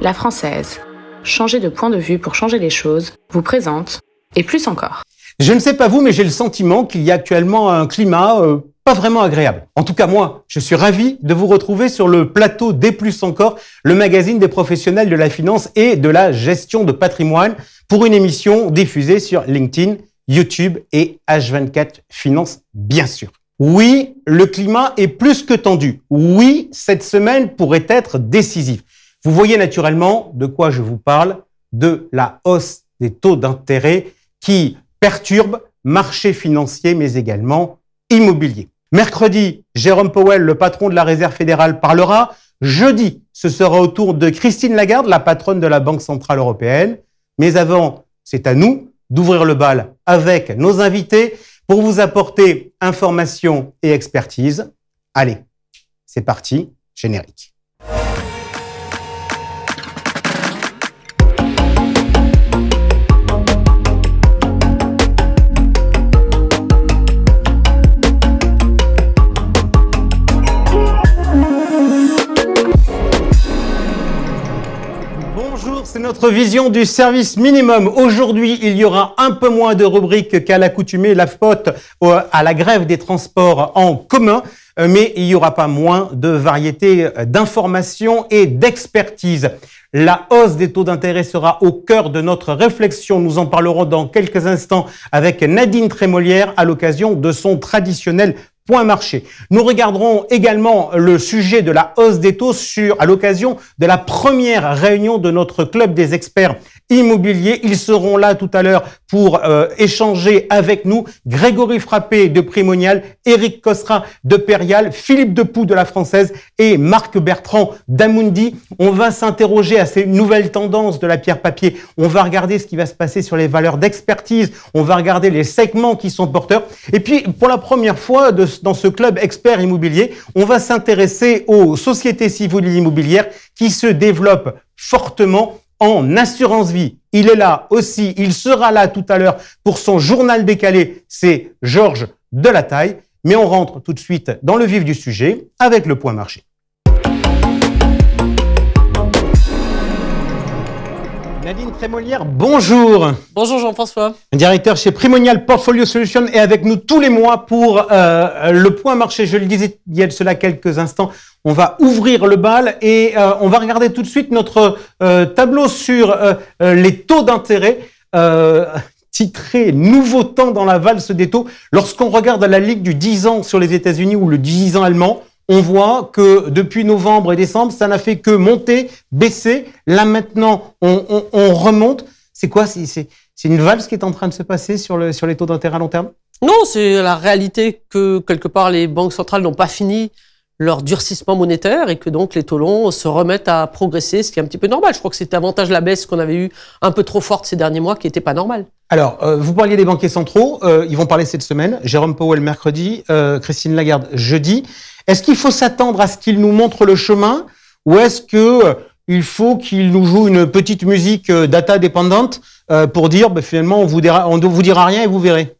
La Française, changer de point de vue pour changer les choses, vous présente, et plus encore. Je ne sais pas vous, mais j'ai le sentiment qu'il y a actuellement un climat pas vraiment agréable. En tout cas, moi, je suis ravi de vous retrouver sur le plateau des Plus Encore, le magazine des professionnels de la finance et de la gestion de patrimoine, pour une émission diffusée sur LinkedIn, YouTube et H24 Finance, bien sûr. Oui, le climat est plus que tendu. Oui, cette semaine pourrait être décisive. Vous voyez naturellement de quoi je vous parle, de la hausse des taux d'intérêt qui perturbe marché financier, mais également immobilier. Mercredi, Jérôme Powell, le patron de la Réserve fédérale, parlera. Jeudi, ce sera au tour de Christine Lagarde, la patronne de la Banque centrale européenne. Mais avant, c'est à nous d'ouvrir le bal avec nos invités pour vous apporter information et expertise. Allez, c'est parti, générique. C'est notre vision du service minimum. Aujourd'hui, il y aura un peu moins de rubriques qu'à l'accoutumée, la faute à la grève des transports en commun, mais il n'y aura pas moins de variété d'informations et d'expertise. La hausse des taux d'intérêt sera au cœur de notre réflexion. Nous en parlerons dans quelques instants avec Nadine Trémolière à l'occasion de son traditionnel point marché. Nous regarderons également le sujet de la hausse des taux à l'occasion de la première réunion de notre club des experts immobiliers. Ils seront là tout à l'heure pour échanger avec nous. Grégory Frappé de Primonial, Éric Cosra de Perial, Philippe Depoux de la Française et Marc Bertrand d'Amundi. On va s'interroger à ces nouvelles tendances de la pierre-papier. On va regarder ce qui va se passer sur les valeurs d'expertise. On va regarder les segments qui sont porteurs. Et puis, pour la première fois dans ce club expert immobilier, on va s'intéresser aux sociétés civiles immobilières qui se développent fortement en assurance vie. Il est là aussi, il sera là tout à l'heure pour son journal décalé, c'est Georges Delataille. Mais on rentre tout de suite dans le vif du sujet avec le point marché. Nadine Trémolière, bonjour. Bonjour Jean-François. Directeur chez Primonial Portfolio Solutions et avec nous tous les mois pour le point marché. Je le disais il y a de cela quelques instants, on va ouvrir le bal et on va regarder tout de suite notre tableau sur les taux d'intérêt. Titré « Nouveau temps dans la valse des taux ». Lorsqu'on regarde la ligue du 10 ans sur les États-Unis ou le 10 ans allemand, on voit que depuis novembre et décembre, ça n'a fait que monter, baisser. Là maintenant, on remonte. C'est quoi? C'est une valse qui est en train de se passer sur les taux d'intérêt à long terme? Non, c'est la réalité que quelque part les banques centrales n'ont pas fini leur durcissement monétaire et que donc les taux longs se remettent à progresser, ce qui est un petit peu normal. Je crois que c'était avantage la baisse qu'on avait eu un peu trop forte ces derniers mois qui n'était pas normale. Alors, vous parliez des banquiers centraux, ils vont parler cette semaine. Jérôme Powell mercredi, Christine Lagarde jeudi. Est-ce qu'il faut s'attendre à ce qu'ils nous montrent le chemin ou est-ce que il faut qu'ils nous jouent une petite musique data dépendante pour dire finalement on vous dira rien et vous verrez?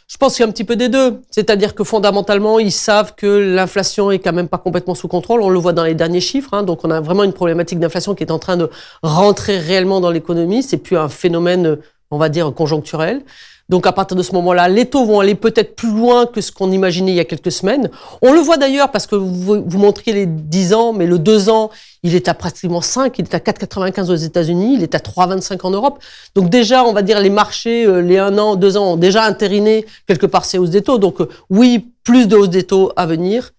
Je pense qu'il y a un petit peu des deux. C'est-à-dire que fondamentalement, ils savent que l'inflation est quand même pas complètement sous contrôle. On le voit dans les derniers chiffres. Donc, on a vraiment une problématique d'inflation qui est en train de rentrer réellement dans l'économie. C'est plus un phénomène, on va dire, conjoncturel. Donc, à partir de ce moment-là, les taux vont aller peut-être plus loin que ce qu'on imaginait il y a quelques semaines. On le voit d'ailleurs parce que vous montriez les 10 ans, mais le 2 ans, il est à pratiquement 5, il est à 4,95 aux États-Unis, il est à 3,25 en Europe. Donc déjà, on va dire, les marchés, les 1 an, 2 ans ont déjà entériné quelque part ces hausses des taux. Donc oui, plus de hausses des taux à venir.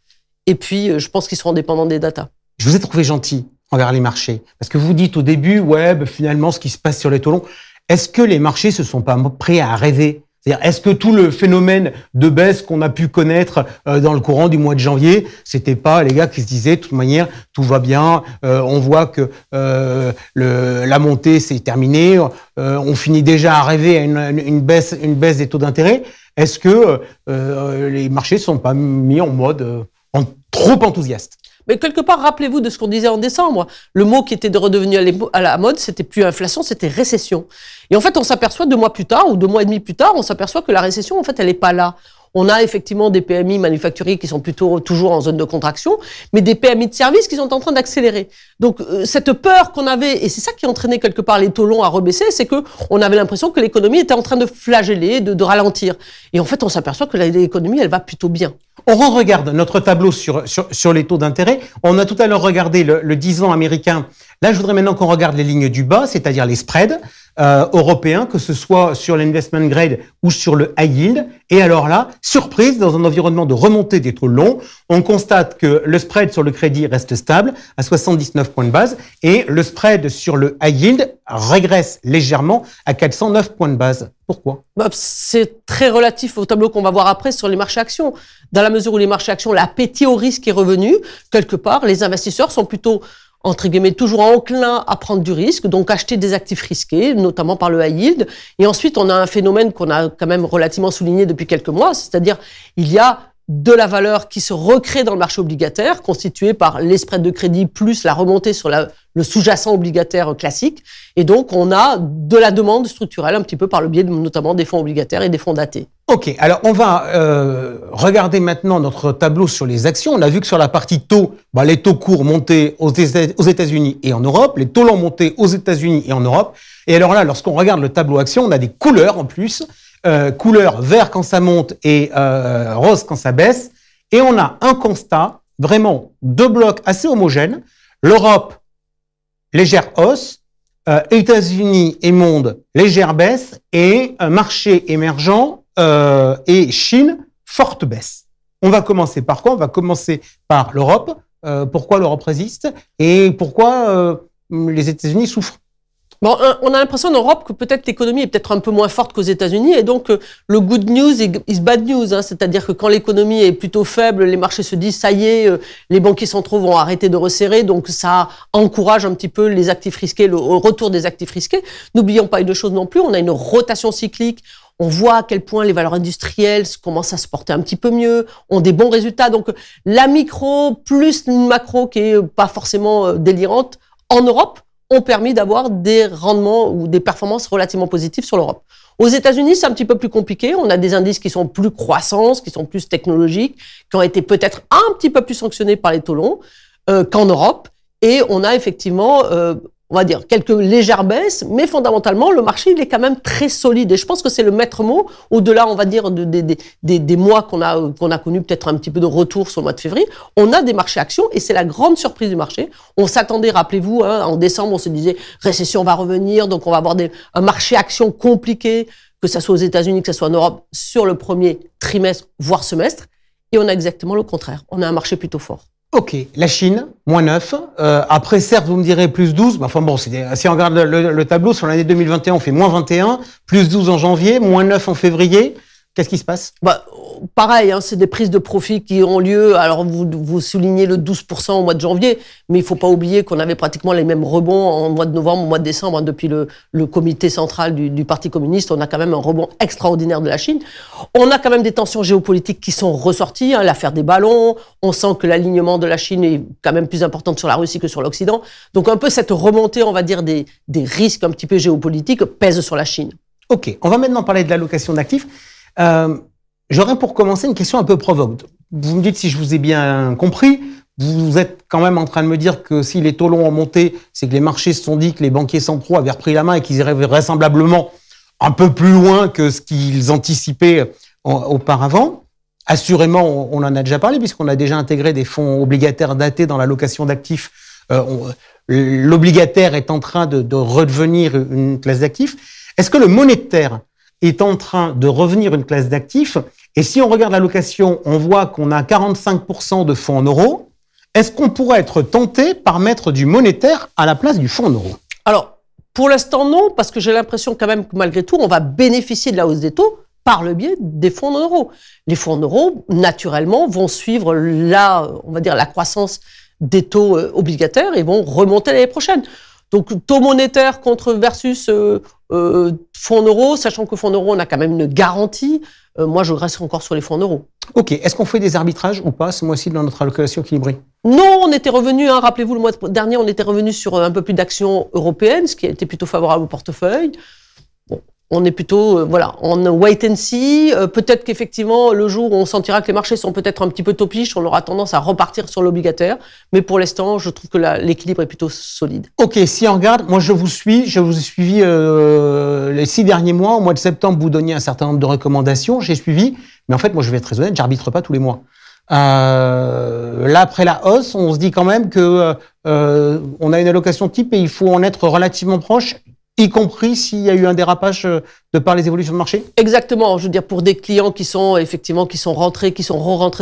Et puis, je pense qu'ils seront dépendants des datas. Je vous ai trouvé gentil envers les marchés. Parce que vous dites au début, ouais, finalement, ce qui se passe sur les taux longs, est-ce que les marchés se sont pas prêts à rêver? C'est-à-dire, est-ce que tout le phénomène de baisse qu'on a pu connaître dans le courant du mois de janvier, c'était pas les gars qui se disaient de toute manière tout va bien, on voit que la montée c'est terminé, on finit déjà à rêver à une baisse des taux d'intérêt. Est-ce que les marchés sont pas mis en mode trop enthousiaste? Mais quelque part, rappelez-vous de ce qu'on disait en décembre. Le mot qui était redevenu à la mode, c'était plus inflation, c'était récession. Et en fait, on s'aperçoit 2 mois plus tard, ou 2 mois et demi plus tard, on s'aperçoit que la récession, en fait, elle n'est pas là. On a effectivement des PMI manufacturiers qui sont plutôt toujours en zone de contraction, mais des PMI de services qui sont en train d'accélérer. Donc cette peur qu'on avait, et c'est ça qui entraînait quelque part les taux longs à rebaisser, c'est que on avait l'impression que l'économie était en train de flageller, de ralentir. Et en fait, on s'aperçoit que l'économie, elle va plutôt bien. On regarde notre tableau sur les taux d'intérêt. On a tout à l'heure regardé le 10 ans américain. Là, je voudrais maintenant qu'on regarde les lignes du bas, c'est-à-dire les spreads européens, que ce soit sur l'investment grade ou sur le high yield. Et alors là, surprise, dans un environnement de remontée des taux longs, on constate que le spread sur le crédit reste stable à 79 points de base et le spread sur le high yield régresse légèrement à 409 points de base. Pourquoi ? C'est très relatif au tableau qu'on va voir après sur les marchés actions. Dans la mesure où les marchés actions, l'appétit au risque est revenu, quelque part, les investisseurs sont plutôt, entre guillemets, toujours enclins à prendre du risque, donc acheter des actifs risqués, notamment par le high yield. Et ensuite, on a un phénomène qu'on a quand même relativement souligné depuis quelques mois, c'est-à-dire il y a de la valeur qui se recrée dans le marché obligataire, constituée par les spreads de crédit plus la remontée sur le sous-jacent obligataire classique. Et donc, on a de la demande structurelle un petit peu par le biais notamment des fonds obligataires et des fonds datés. Ok, alors on va regarder maintenant notre tableau sur les actions. On a vu que sur la partie taux, les taux courts montaient aux États-Unis et en Europe, les taux longs montaient aux États-Unis et en Europe. Et alors là, lorsqu'on regarde le tableau actions, on a des couleurs en plus. Couleur vert quand ça monte et rose quand ça baisse. Et on a un constat, vraiment deux blocs assez homogènes. L'Europe, légère hausse. États-Unis et monde, légère baisse. Et marché émergent et Chine, forte baisse. On va commencer par quoi ? On va commencer par l'Europe. Pourquoi l'Europe résiste ? Et pourquoi les États-Unis souffrent ? Bon, on a l'impression en Europe que peut-être l'économie est peut-être un peu moins forte qu'aux États-Unis et donc le good news is bad news, hein, c'est-à-dire que quand l'économie est plutôt faible, les marchés se disent ça y est, les banquiers centraux vont arrêter de resserrer, donc ça encourage un petit peu les actifs risqués, le retour des actifs risqués. N'oublions pas une chose non plus, on a une rotation cyclique. On voit à quel point les valeurs industrielles commencent à se porter un petit peu mieux, ont des bons résultats. Donc la micro plus une macro qui est pas forcément délirante en Europe ont permis d'avoir des rendements ou des performances relativement positives sur l'Europe. Aux États-Unis, c'est un petit peu plus compliqué. On a des indices qui sont plus croissance, qui sont plus technologiques, qui ont été peut-être un petit peu plus sanctionnés par les taux longs qu'en Europe. Et on a effectivement, on va dire, quelques légères baisses, mais fondamentalement, le marché, il est quand même très solide. Et je pense que c'est le maître mot, au-delà, on va dire, des mois qu'on a connus, peut-être un petit peu de retour sur le mois de février. On a des marchés actions, et c'est la grande surprise du marché. On s'attendait, rappelez-vous, en décembre, on se disait, récession va revenir, donc on va avoir un marché actions compliqué, que ça soit aux États-Unis, que ça soit en Europe, sur le premier trimestre, voire semestre. Et on a exactement le contraire. On a un marché plutôt fort. Ok, la Chine, moins 9. Après, certes, vous me direz plus 12. Enfin bon, si on regarde le tableau, sur l'année 2021, on fait moins 21, plus 12 en janvier, moins 9 en février. Qu'est-ce qui se passe ? Pareil, hein, c'est des prises de profit qui ont lieu. Alors, vous soulignez le 12% au mois de janvier, mais il faut pas oublier qu'on avait pratiquement les mêmes rebonds en mois de novembre, au mois de décembre, hein, depuis le comité central du Parti communiste. On a quand même un rebond extraordinaire de la Chine. On a quand même des tensions géopolitiques qui sont ressorties, hein, l'affaire des ballons. On sent que l'alignement de la Chine est quand même plus important sur la Russie que sur l'Occident. Donc, un peu cette remontée, on va dire, des risques un petit peu géopolitiques pèse sur la Chine. Ok, on va maintenant parler de l'allocation d'actifs. J'aurais pour commencer une question un peu provoque. Vous me dites si je vous ai bien compris. Vous êtes quand même en train de me dire que si les taux longs ont monté, c'est que les marchés se sont dit que les banquiers centraux avaient repris la main et qu'ils iraient vraisemblablement un peu plus loin que ce qu'ils anticipaient auparavant. Assurément, on en a déjà parlé puisqu'on a déjà intégré des fonds obligataires datés dans l'allocation d'actifs. L'obligataire est en train de redevenir une classe d'actifs. Est-ce que le monétaire est en train de revenir une classe d'actifs? Et si on regarde l'allocation, on voit qu'on a 45% de fonds en euros. Est-ce qu'on pourrait être tenté par mettre du monétaire à la place du fonds en euros? Alors, pour l'instant, non, parce que j'ai l'impression quand même que malgré tout, on va bénéficier de la hausse des taux par le biais des fonds en euros. Les fonds en euros, naturellement, vont suivre on va dire, la croissance des taux obligataires et vont remonter l'année prochaine. Donc, taux monétaire versus fonds en euros, sachant que fonds en euros, on a quand même une garantie. Moi, je reste encore sur les fonds en euros. Ok. Est-ce qu'on fait des arbitrages ou pas ce mois-ci dans notre allocation équilibrée? Non, on était revenu, rappelez-vous, le mois dernier, on était revenu sur un peu plus d'actions européennes, ce qui a été plutôt favorable au portefeuille. Bon, On est plutôt en wait and see. Peut-être qu'effectivement, le jour où on sentira que les marchés sont peut-être un petit peu topiches, on aura tendance à repartir sur l'obligataire. Mais pour l'instant, je trouve que l'équilibre est plutôt solide. Ok, si on regarde, moi je vous ai suivi les 6 derniers mois. Au mois de septembre, vous donniez un certain nombre de recommandations, j'ai suivi. Mais en fait, moi je vais être très honnête, j'arbitre pas tous les mois. Là, après la hausse, on se dit quand même que on a une allocation type et il faut en être relativement proche, y compris s'il y a eu un dérapage de par les évolutions de marché? Exactement. Je veux dire, pour des clients qui sont re-rentrés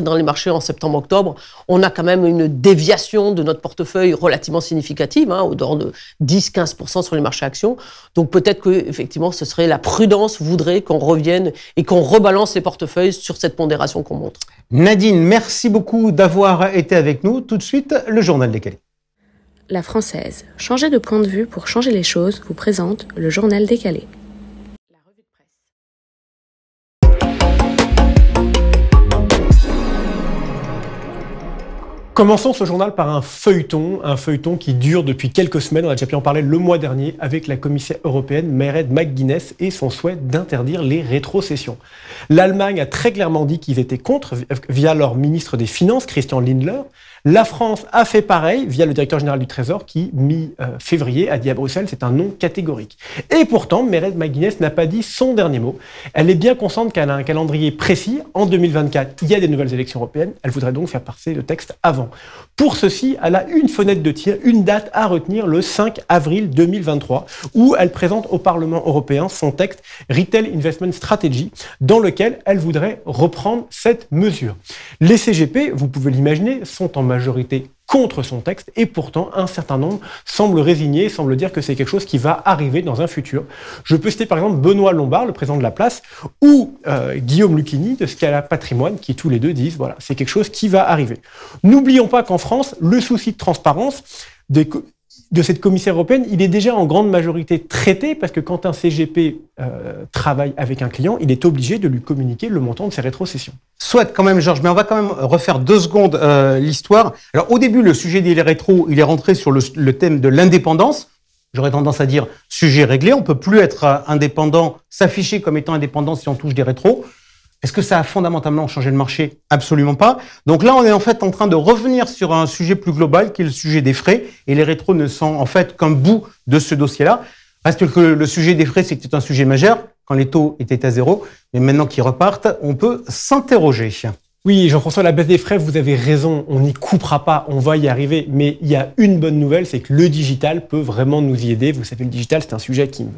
dans les marchés en septembre-octobre, on a quand même une déviation de notre portefeuille relativement significative, au dehors de 10-15% sur les marchés actions. Donc peut-être que effectivement, ce serait la prudence voudrait qu'on revienne et qu'on rebalance les portefeuilles sur cette pondération qu'on montre. Nadine, merci beaucoup d'avoir été avec nous. Tout de suite, le journal décalé. La Française, changer de point de vue pour changer les choses, vous présente le journal décalé. La revue de presse. Commençons ce journal par un feuilleton qui dure depuis quelques semaines. On a déjà pu en parler le mois dernier avec la commissaire européenne Mairead McGuinness et son souhait d'interdire les rétrocessions. L'Allemagne a très clairement dit qu'ils étaient contre via leur ministre des Finances, Christian Lindner. La France a fait pareil via le directeur général du Trésor qui, mi-février, a dit à Bruxelles c'est un non catégorique. Et pourtant, Mairead McGuinness n'a pas dit son dernier mot. Elle est bien consciente qu'elle a un calendrier précis. En 2024, il y a des nouvelles élections européennes. Elle voudrait donc faire passer le texte avant. Pour ceci, elle a une fenêtre de tir, une date à retenir, le 5 avril 2023, où elle présente au Parlement européen son texte Retail Investment Strategy, dans lequel elle voudrait reprendre cette mesure. Les CGP, vous pouvez l'imaginer, sont en majorité contre son texte et pourtant un certain nombre semblent résignés, semblent dire que c'est quelque chose qui va arriver dans un futur. Je peux citer par exemple Benoît Lombard, le président de la Place, ou Guillaume Lucchini de Scala Patrimoine, qui tous les deux disent voilà, c'est quelque chose qui va arriver. N'oublions pas qu'en France, le souci de transparence de cette commissaire européenne, il est déjà en grande majorité traité parce que quand un CGP travaille avec un client, il est obligé de lui communiquer le montant de ses rétrocessions. Souhaite quand même, Georges, mais on va quand même refaire 2 secondes l'histoire. Alors au début, le sujet des rétros, il est rentré sur le thème de l'indépendance. J'aurais tendance à dire sujet réglé. On ne peut plus être indépendant, s'afficher comme étant indépendant si on touche des rétros. Est-ce que ça a fondamentalement changé le marché? Absolument pas. Donc là, on est en fait en train de revenir sur un sujet plus global qui est le sujet des frais. Et les rétros ne sont en fait qu'un bout de ce dossier-là. Reste que le sujet des frais, c'était un sujet majeur quand les taux étaient à 0. Mais maintenant qu'ils repartent, on peut s'interroger. Oui, Jean-François, la baisse des frais, vous avez raison, on n'y coupera pas, on va y arriver. Mais il y a une bonne nouvelle, c'est que le digital peut vraiment nous y aider. Vous savez, le digital, c'est un sujet qui me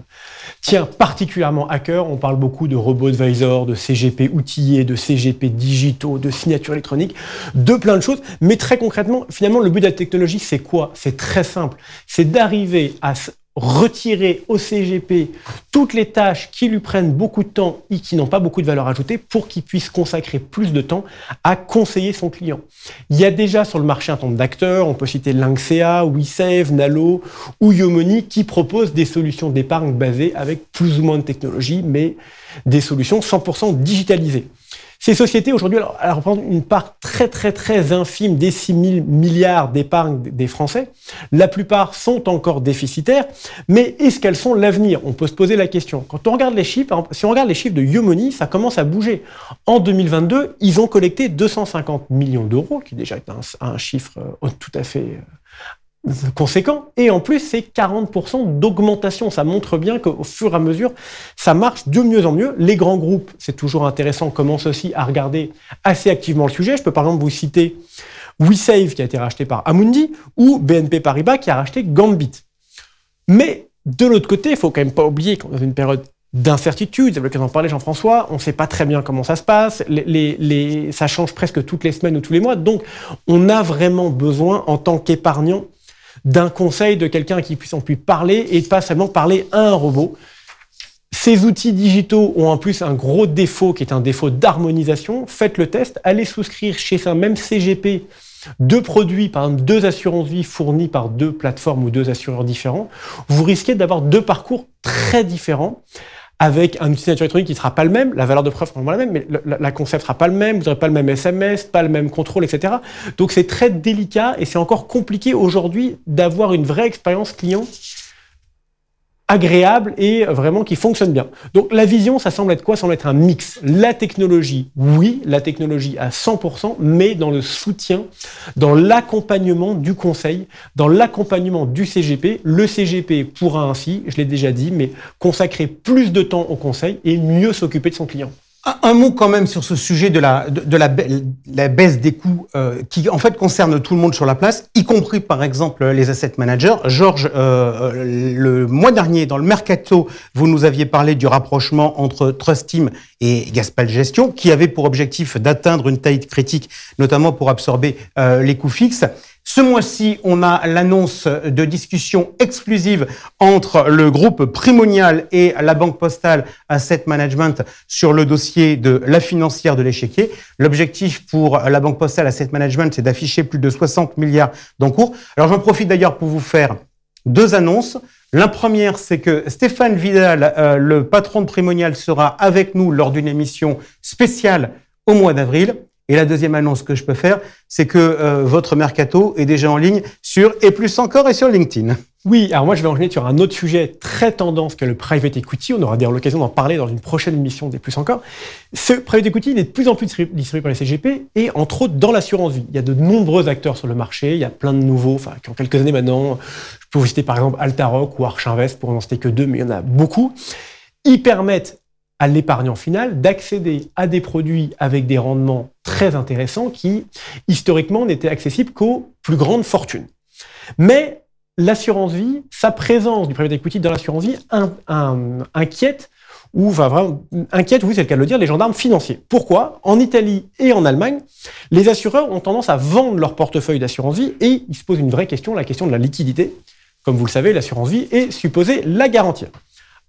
tient particulièrement à cœur. On parle beaucoup de robo-advisor, de CGP outillés, de CGP digitaux, de signature électronique, de plein de choses. Mais très concrètement, finalement, le but de la technologie, c'est quoi? C'est très simple. C'est d'arriver à retirer au CGP toutes les tâches qui lui prennent beaucoup de temps et qui n'ont pas beaucoup de valeur ajoutée pour qu'il puisse consacrer plus de temps à conseiller son client. Il y a déjà sur le marché un nombre d'acteurs, on peut citer Lynxea, WeSave, Nalo ou Yomoni qui proposent des solutions d'épargne basées avec plus ou moins de technologie, mais des solutions 100% digitalisées. Ces sociétés, aujourd'hui, elles représentent une part très, très, très infime des 6 000 milliards d'épargne des Français. La plupart sont encore déficitaires, mais est-ce qu'elles sont l'avenir? On peut se poser la question. Quand on regarde les chiffres, si on regarde les chiffres de Yomoni, ça commence à bouger. En 2022, ils ont collecté 250 millions d'euros, qui déjà est un chiffre tout à fait conséquent. Et en plus, c'est 40% d'augmentation. Ça montre bien qu'au fur et à mesure, ça marche de mieux en mieux. Les grands groupes, c'est toujours intéressant, commencent aussi à regarder assez activement le sujet. Je peux par exemple vous citer WeSave qui a été racheté par Amundi ou BNP Paribas qui a racheté Gambit. Mais de l'autre côté, il faut quand même pas oublier qu'on est dans une période d'incertitude, vous avez l'occasion d'en parler Jean-François, on ne sait pas très bien comment ça se passe, ça change presque toutes les semaines ou tous les mois, donc on a vraiment besoin en tant qu'épargnant d'un conseil de quelqu'un à qui on puisse parler et pas seulement parler à un robot. Ces outils digitaux ont en plus un gros défaut qui est un défaut d'harmonisation. Faites le test, allez souscrire chez un même CGP 2 produits, par exemple 2 assurances vie fournies par 2 plateformes ou 2 assureurs différents. Vous risquez d'avoir 2 parcours très différents avec un outil de signature électronique qui ne sera pas le même, la valeur de preuve sera la même, mais la concept ne sera pas le même, vous n'aurez pas le même SMS, pas le même contrôle, etc. Donc c'est très délicat et c'est encore compliqué aujourd'hui d'avoir une vraie expérience client agréable et vraiment qui fonctionne bien. Donc la vision, ça semble être quoi? Ça semble être un mix. La technologie, oui, la technologie à 100%, mais dans le soutien, dans l'accompagnement du conseil, dans l'accompagnement du CGP. Le CGP pourra ainsi, je l'ai déjà dit, mais consacrer plus de temps au conseil et mieux s'occuper de son client. Un mot quand même sur ce sujet de la baisse des coûts qui en fait concerne tout le monde sur la place, y compris par exemple les asset managers. Georges, le mois dernier dans le Mercato, vous nous aviez parlé du rapprochement entre Trustteam et Gaspal Gestion qui avait pour objectif d'atteindre une taille critique, notamment pour absorber les coûts fixes. Ce mois-ci, on a l'annonce de discussions exclusives entre le groupe Primonial et la Banque Postale Asset Management sur le dossier de la financière de l'échiquier. L'objectif pour la Banque Postale Asset Management, c'est d'afficher plus de 60 milliards d'encours. Alors j'en profite d'ailleurs pour vous faire deux annonces. La première, c'est que Stéphane Vidal, le patron de Primonial, sera avec nous lors d'une émission spéciale au mois d'avril. Et la deuxième annonce que je peux faire, c'est que votre Mercato est déjà en ligne sur et plus encore et sur LinkedIn. Oui, alors moi je vais enchaîner sur un autre sujet très tendance que le private equity. On aura d'ailleurs l'occasion d'en parler dans une prochaine émission des plus encore. Ce private equity, il est de plus en plus distribué par les CGP et entre autres dans l'assurance vie. Il y a de nombreux acteurs sur le marché, il y a plein de nouveaux, qui ont quelques années maintenant. Je peux vous citer par exemple Altaroc ou Arch Invest pour n'en citer que deux, mais il y en a beaucoup. Ils permettent à l'épargnant final d'accéder à des produits avec des rendements très intéressants qui, historiquement, n'étaient accessibles qu'aux plus grandes fortunes. Mais l'assurance vie, sa présence du private equity dans l'assurance vie inquiète, oui, c'est le cas de le dire, les gendarmes financiers. Pourquoi? En Italie et en Allemagne, les assureurs ont tendance à vendre leur portefeuille d'assurance vie et ils se posent une vraie question, la question de la liquidité. Comme vous le savez, l'assurance vie est supposée la garantir.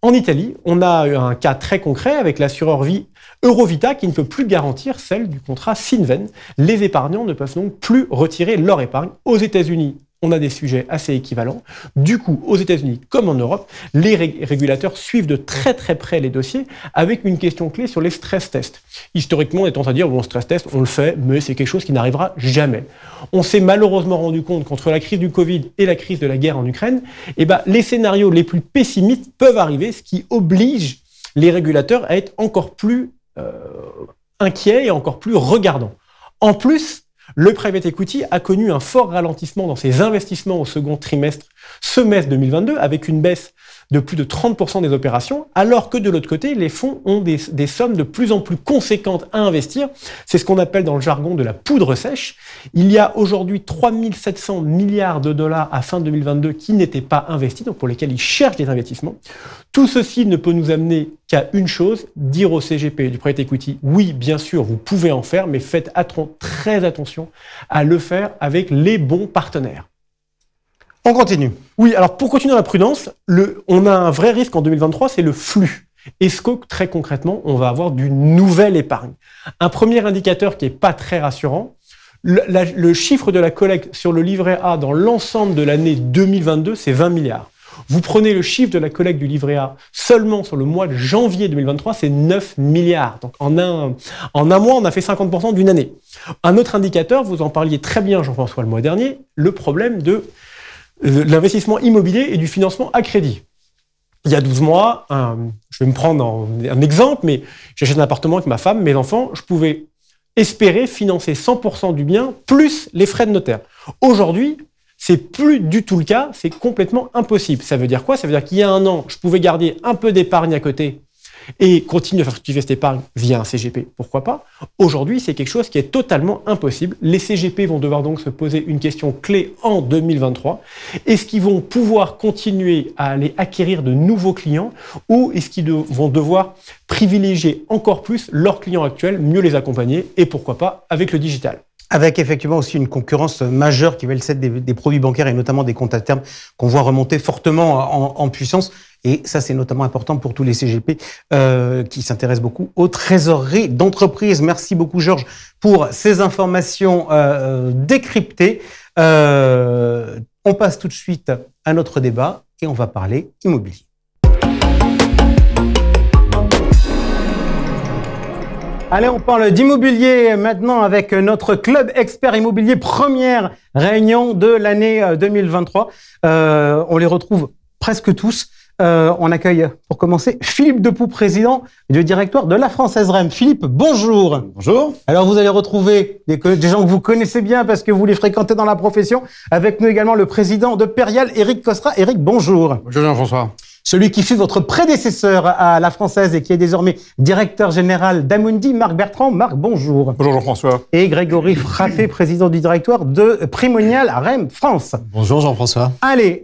En Italie, on a un cas très concret avec l'assureur vie Eurovita qui ne peut plus garantir celle du contrat Cinven. Les épargnants ne peuvent donc plus retirer leur épargne. Aux États-Unis, on a des sujets assez équivalents. Du coup, aux États-Unis comme en Europe, les régulateurs suivent de très très près les dossiers avec une question clé sur les stress tests. Historiquement, on est tendance à dire, bon, stress test, on le fait, mais c'est quelque chose qui n'arrivera jamais. On s'est malheureusement rendu compte qu'entre la crise du Covid et la crise de la guerre en Ukraine, les scénarios les plus pessimistes peuvent arriver, ce qui oblige les régulateurs à être encore plus inquiets et encore plus regardants. En plus, le private equity a connu un fort ralentissement dans ses investissements au second semestre 2022, avec une baisse de plus de 30% des opérations, alors que de l'autre côté, les fonds ont des sommes de plus en plus conséquentes à investir. C'est ce qu'on appelle dans le jargon de la poudre sèche. Il y a aujourd'hui 3700 milliards de dollars à fin 2022 qui n'étaient pas investis, donc pour lesquels ils cherchent des investissements. Tout ceci ne peut nous amener qu'à une chose, dire au CGP du private equity, oui, bien sûr, vous pouvez en faire, mais faites très attention à le faire avec les bons partenaires. On continue. Oui, alors pour continuer dans la prudence, on a un vrai risque en 2023, c'est le flux. Est-ce que très concrètement, on va avoir d'une nouvelle épargne? Un premier indicateur qui n'est pas très rassurant, le chiffre de la collecte sur le livret A dans l'ensemble de l'année 2022, c'est 20 milliards. Vous prenez le chiffre de la collecte du livret A seulement sur le mois de janvier 2023, c'est 9 milliards. Donc en un mois, on a fait 50% d'une année. Un autre indicateur, vous en parliez très bien, Jean-François, le mois dernier, le problème de l'investissement immobilier et du financement à crédit. Il y a 12 mois, je vais me prendre un exemple, mais j'achète un appartement avec ma femme, mes enfants, je pouvais espérer financer 100% du bien plus les frais de notaire. Aujourd'hui, c'est plus du tout le cas, c'est complètement impossible. Ça veut dire quoi? Ça veut dire qu'il y a un an, je pouvais garder un peu d'épargne à côté et continuer à faire fructifier cette épargne via un CGP, pourquoi pas? Aujourd'hui, c'est quelque chose qui est totalement impossible. Les CGP vont devoir donc se poser une question clé en 2023. Est-ce qu'ils vont pouvoir continuer à aller acquérir de nouveaux clients ou est-ce qu'ils vont devoir privilégier encore plus leurs clients actuels, mieux les accompagner et pourquoi pas avec le digital? Avec effectivement aussi une concurrence majeure qui va être celle des produits bancaires et notamment des comptes à terme qu'on voit remonter fortement en puissance. Et ça, c'est notamment important pour tous les CGP qui s'intéressent beaucoup aux trésoreries d'entreprise. Merci beaucoup, Georges, pour ces informations décryptées. On passe tout de suite à notre débat et on va parler immobilier. Allez, on parle d'immobilier maintenant avec notre club expert immobilier, première réunion de l'année 2023. On les retrouve presque tous On accueille, pour commencer, Philippe Depoux, président du directoire de la Française REM. Philippe, bonjour. Bonjour. Alors, vous allez retrouver des gens que vous connaissez bien parce que vous les fréquentez dans la profession. Avec nous également le président de Perial, Éric Costra. Éric, bonjour. Bonjour Jean-François. Celui qui fut votre prédécesseur à la Française et qui est désormais directeur général d'Amundi, Marc Bertrand. Marc, bonjour. Bonjour Jean-François. Et Grégory Frappé, président du directoire de Primonial REM France. Bonjour Jean-François. Allez,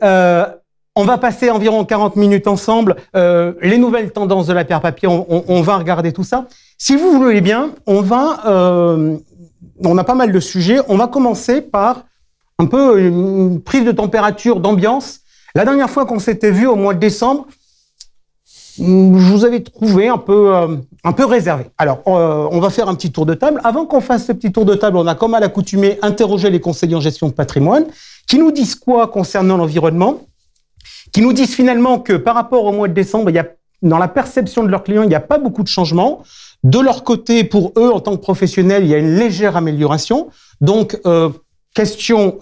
on va passer environ 40 minutes ensemble. Les nouvelles tendances de la pierre papier, on va regarder tout ça. Si vous voulez bien, on a pas mal de sujets. On va commencer par un peu une prise de température, d'ambiance. La dernière fois qu'on s'était vu au mois de décembre, je vous avais trouvé un peu réservé. Alors, on va faire un petit tour de table. Avant qu'on fasse ce petit tour de table, on a comme à l'accoutumée interrogé les conseillers en gestion de patrimoine qui nous disent quoi concernant l'environnement, qui nous disent finalement que par rapport au mois de décembre, dans la perception de leurs clients, il n'y a pas beaucoup de changements. De leur côté, pour eux, en tant que professionnels, il y a une légère amélioration. Donc, question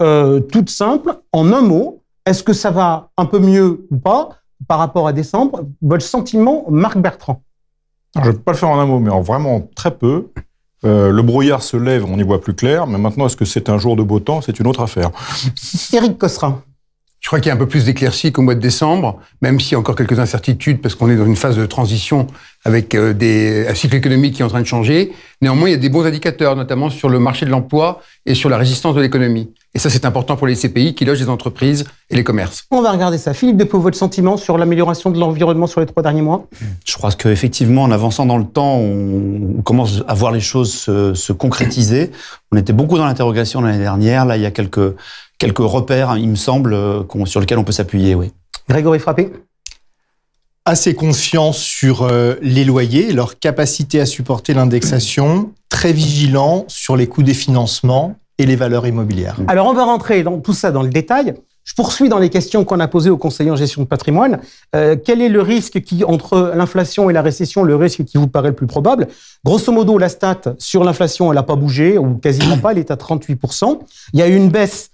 toute simple, en un mot, est-ce que ça va un peu mieux ou pas par rapport à décembre? Votre sentiment, Marc Bertrand? Je ne vais pas le faire en un mot, mais en vraiment très peu. Le brouillard se lève, on y voit plus clair. Mais maintenant, est-ce que c'est un jour de beau temps? C'est une autre affaire. Éric Costra. Je crois qu'il y a un peu plus d'éclaircies qu'au mois de décembre, même s'il y a encore quelques incertitudes, parce qu'on est dans une phase de transition avec un cycle économique qui est en train de changer. Néanmoins, il y a des bons indicateurs, notamment sur le marché de l'emploi et sur la résistance de l'économie. Et ça, c'est important pour les CPI qui logent les entreprises et les commerces. On va regarder ça. Philippe Depoux, votre sentiment sur l'amélioration de l'environnement sur les 3 derniers mois? Je crois qu'effectivement, en avançant dans le temps, on commence à voir les choses se concrétiser. On était beaucoup dans l'interrogation l'année dernière. Là, il y a quelques repères, il me semble, sur lesquels on peut s'appuyer, oui. Grégory Frappé. Assez confiant sur les loyers, leur capacité à supporter l'indexation, très vigilant sur les coûts des financements et les valeurs immobilières. Alors, on va rentrer dans tout ça dans le détail. Je poursuis dans les questions qu'on a posées aux conseillers en gestion de patrimoine. Quel est le risque entre l'inflation et la récession, le risque qui vous paraît le plus probable? Grosso modo, la stat sur l'inflation, elle n'a pas bougé, ou quasiment pas, elle est à 38%. Il y a eu une baisse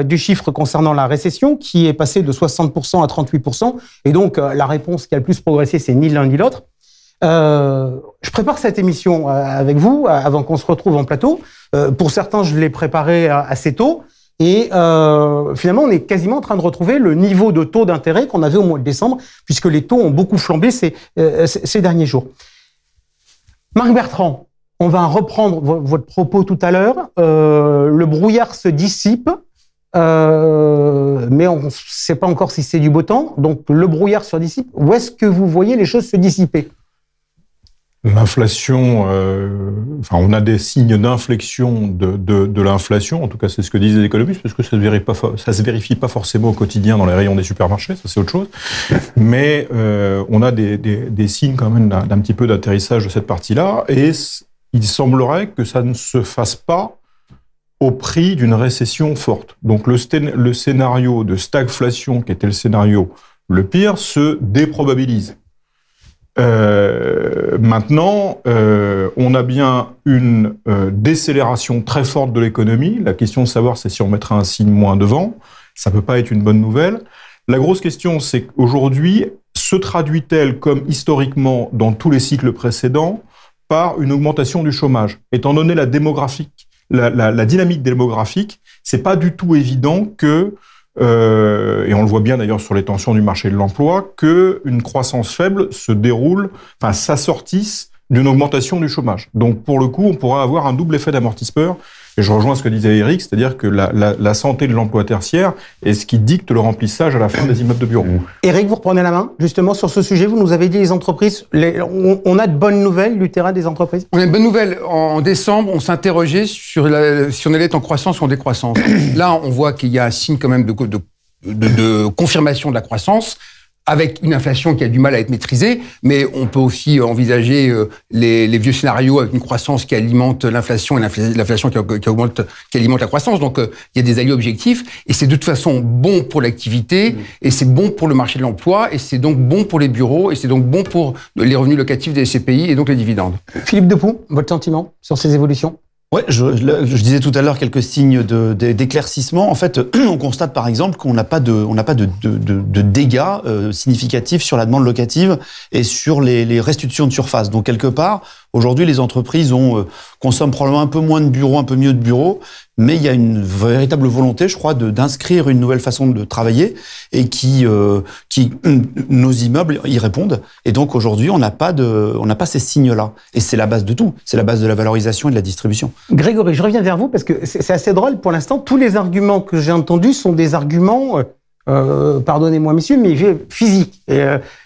du chiffre concernant la récession qui est passé de 60% à 38%. Et donc, la réponse qui a le plus progressé, c'est ni l'un ni l'autre. Je prépare cette émission avec vous avant qu'on se retrouve en plateau. Pour certains, je l'ai préparé assez tôt. Et finalement, on est quasiment en train de retrouver le niveau de taux d'intérêt qu'on avait au mois de décembre, puisque les taux ont beaucoup flambé ces derniers jours. Marc Bertrand, on va reprendre votre propos tout à l'heure. Le brouillard se dissipe. Mais on ne sait pas encore si c'est du beau temps. Donc, le brouillard se dissipe. Où est-ce que vous voyez les choses se dissiper? L'inflation, on a des signes d'inflexion de l'inflation. En tout cas, c'est ce que disent les économistes, parce que ça se vérifie pas forcément au quotidien dans les rayons des supermarchés. Ça, c'est autre chose. Mais on a des signes quand même d'un petit peu d'atterrissage de cette partie-là. Et il semblerait que ça ne se fasse pas au prix d'une récession forte. Donc le scénario de stagflation, qui était le scénario le pire, se déprobabilise. Maintenant, on a bien une décélération très forte de l'économie. La question de savoir, c'est si on mettra un signe moins devant. Ça peut pas être une bonne nouvelle. La grosse question, c'est qu'aujourd'hui, se traduit-elle, comme historiquement dans tous les cycles précédents, par une augmentation du chômage? Étant donné la dynamique démographique, c'est pas du tout évident que, et on le voit bien d'ailleurs sur les tensions du marché de l'emploi, que une croissance faible s'assortisse d'une augmentation du chômage. Donc pour le coup, on pourra avoir un double effet d'amortisseur. Et je rejoins ce que disait Éric, c'est-à-dire que la santé de l'emploi tertiaire est ce qui dicte le remplissage à la fin des immeubles de bureaux. Éric, vous reprenez la main, justement, sur ce sujet. Vous nous avez dit les entreprises, on a de bonnes nouvelles du terrain des entreprises? On a une bonne nouvelle. En décembre, on s'interrogeait sur si on allait être en croissance ou en décroissance. Là, on voit qu'il y a un signe quand même de confirmation de la croissance, avec une inflation qui a du mal à être maîtrisée, mais on peut aussi envisager les vieux scénarios avec une croissance qui alimente l'inflation et l'inflation qui alimente la croissance. Donc, il y a des alliés objectifs, et c'est de toute façon bon pour l'activité, et c'est bon pour le marché de l'emploi, et c'est donc bon pour les bureaux, et c'est donc bon pour les revenus locatifs des CPI, et donc les dividendes. Philippe Depoux, votre sentiment sur ces évolutions? Ouais, je disais tout à l'heure quelques signes d'éclaircissement. En fait, on constate par exemple qu'on n'a pas de dégâts significatifs sur la demande locative et sur les restitutions de surface. Donc quelque part, aujourd'hui, les entreprises consomment probablement un peu moins de bureaux, un peu mieux de bureaux, mais il y a une véritable volonté, je crois, d'inscrire une nouvelle façon de travailler et qui nos immeubles y répondent. Et donc aujourd'hui, on n'a pas ces signes-là. Et c'est la base de tout. C'est la base de la valorisation et de la distribution. Grégory, je reviens vers vous parce que c'est assez drôle. Pour l'instant, tous les arguments que j'ai entendus sont des arguments, pardonnez-moi messieurs, mais physiques.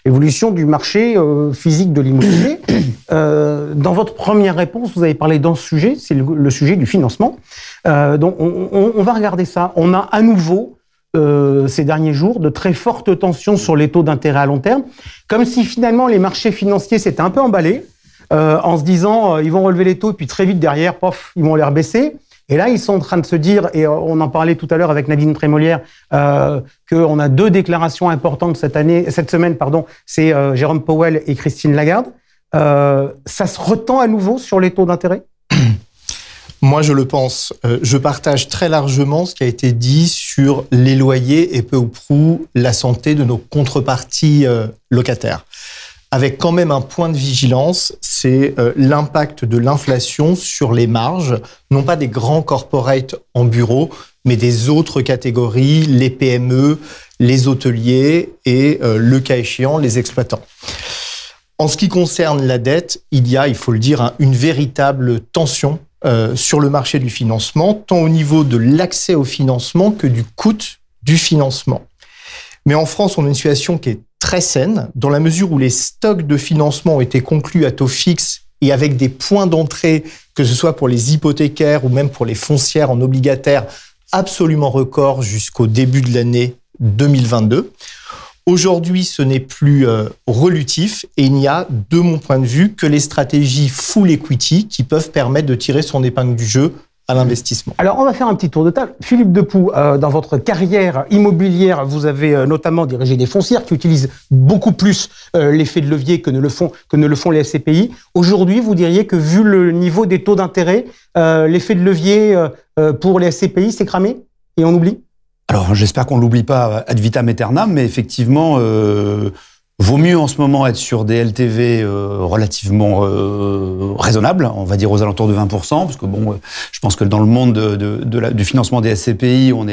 Évolution du marché physique de l'immobilier. Dans votre première réponse, vous avez parlé d'un sujet, c'est le sujet du financement. Donc on va regarder ça. On a à nouveau, ces derniers jours, de très fortes tensions sur les taux d'intérêt à long terme, comme si finalement les marchés financiers s'étaient un peu emballés. En se disant ils vont relever les taux et puis très vite derrière, pof, ils vont les rebaisser. Et là, ils sont en train de se dire, et on en parlait tout à l'heure avec Nadine Trémolière, qu'on a 2 déclarations importantes cette semaine, c'est Jérôme Powell et Christine Lagarde. Ça se retend à nouveau sur les taux d'intérêt ? Moi, je le pense. Je partage très largement ce qui a été dit sur les loyers et peu ou prou la santé de nos contreparties locataires. Avec quand même un point de vigilance, c'est l'impact de l'inflation sur les marges, non pas des grands corporates en bureau, mais des autres catégories, les PME, les hôteliers et, le cas échéant, les exploitants. En ce qui concerne la dette, il y a, il faut le dire, une véritable tension sur le marché du financement, tant au niveau de l'accès au financement que du coût du financement. Mais en France, on a une situation qui est très saine, dans la mesure où les stocks de financement ont été conclus à taux fixe et avec des points d'entrée, que ce soit pour les hypothécaires ou même pour les foncières en obligataire, absolument record jusqu'au début de l'année 2022. Aujourd'hui, ce n'est plus relutif et il n'y a, de mon point de vue, que les stratégies full equity qui peuvent permettre de tirer son épingle du jeu à l'investissement. Alors, on va faire un petit tour de table. Philippe Depoux, dans votre carrière immobilière, vous avez notamment dirigé des foncières qui utilisent beaucoup plus l'effet de levier que ne le font les SCPI. Aujourd'hui, vous diriez que vu le niveau des taux d'intérêt, l'effet de levier pour les SCPI, c'est cramé et on oublie ? Alors, j'espère qu'on l'oublie pas ad vitam aeternam, mais effectivement, vaut mieux en ce moment être sur des LTV relativement raisonnables, on va dire aux alentours de 20%, parce que bon, je pense que dans le monde du financement des SCPI, on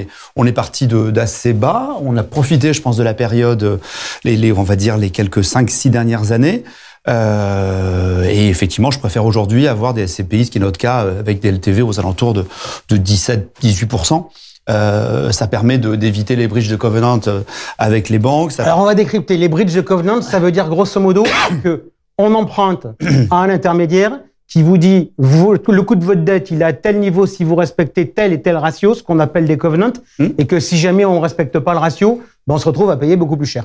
est parti d'assez bas. On a profité, je pense, de la période, on va dire les quelques 5-6 dernières années. Et effectivement, je préfère aujourd'hui avoir des SCPI, ce qui est notre cas, avec des LTV aux alentours de 17-18%. Ça permet d'éviter les bridges de covenant avec les banques. Alors on va décrypter les bridges de covenant. Ça veut dire grosso modo que on emprunte à un intermédiaire qui vous dit le coût de votre dette il est à tel niveau si vous respectez tel et tel ratio, ce qu'on appelle des covenants, et que si jamais on respecte pas le ratio, on se retrouve à payer beaucoup plus cher.